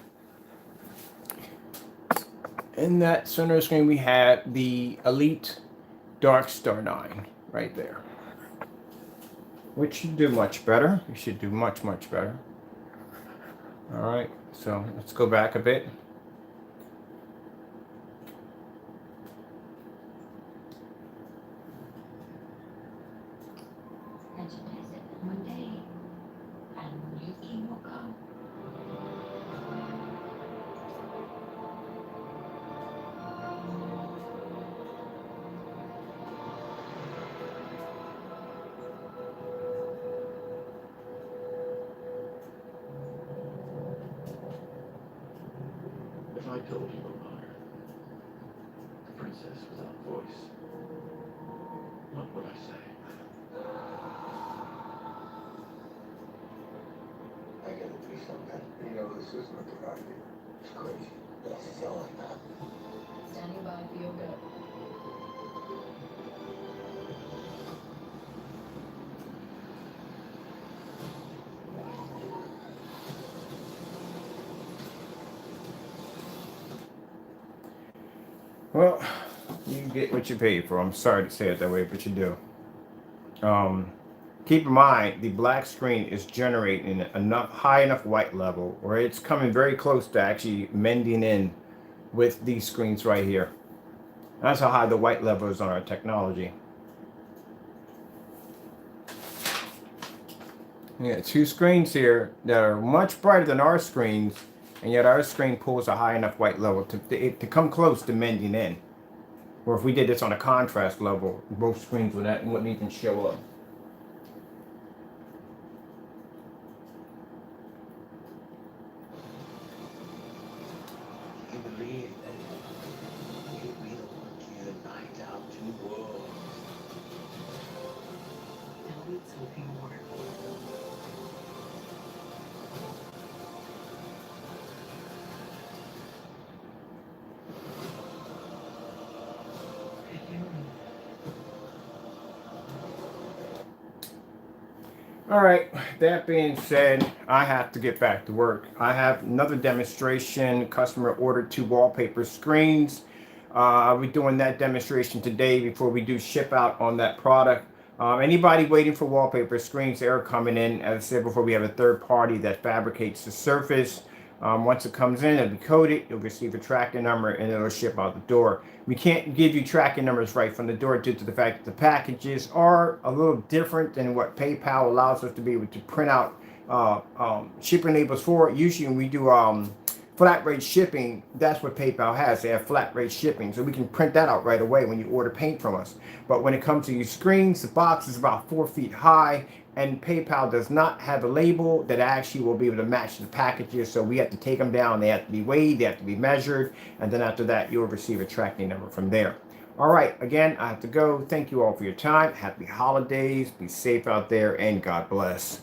in that center screen we have the Elite Darkstar 9 right there. Which should do much better. You should do much, much better. Alright, so let's go back a bit. If I told you about her, the princess without voice, what would I say? I gotta do something. You know this isn't a good idea. It's crazy. This is all I got. Standing by for your go. Well, you get what you pay for. I'm sorry to say it that way, but you do. Keep in mind, the black screen is generating enough high enough white level where it's coming very close to actually mending in with these screens right here. That's how high the white level is on our technology. We got two screens here that are much brighter than our screens, and yet our screen pulls a high enough white level to come close to mending in. Or if we did this on a contrast level, both screens wouldn't even show up. I believe that you will unite our two worlds. Now it's something more. All right, that being said, I have to get back to work. I have another demonstration. Customer ordered 2 wallpaper screens. I'll be doing that demonstration today before we do ship out on that product. Anybody waiting for wallpaper screens, they're coming in. As I said before, we have a third party that fabricates the surface. Once it comes in, it'll be coded, you'll receive a tracking number, and it'll ship out the door. We can't give you tracking numbers right from the door due to the fact that the packages are a little different than what PayPal allows us to be able to print out shipping labels for. Usually when we do flat rate shipping, that's what PayPal has. They have flat rate shipping, so we can print that out right away when you order paint from us. But when it comes to these screens, the box is about 4 feet high, and PayPal does not have a label that actually will be able to match the packages, so we have to take them down. They have to be weighed, they have to be measured, and then after that, you'll receive a tracking number from there. All right, again, I have to go. Thank you all for your time. Happy holidays. Be safe out there, and God bless.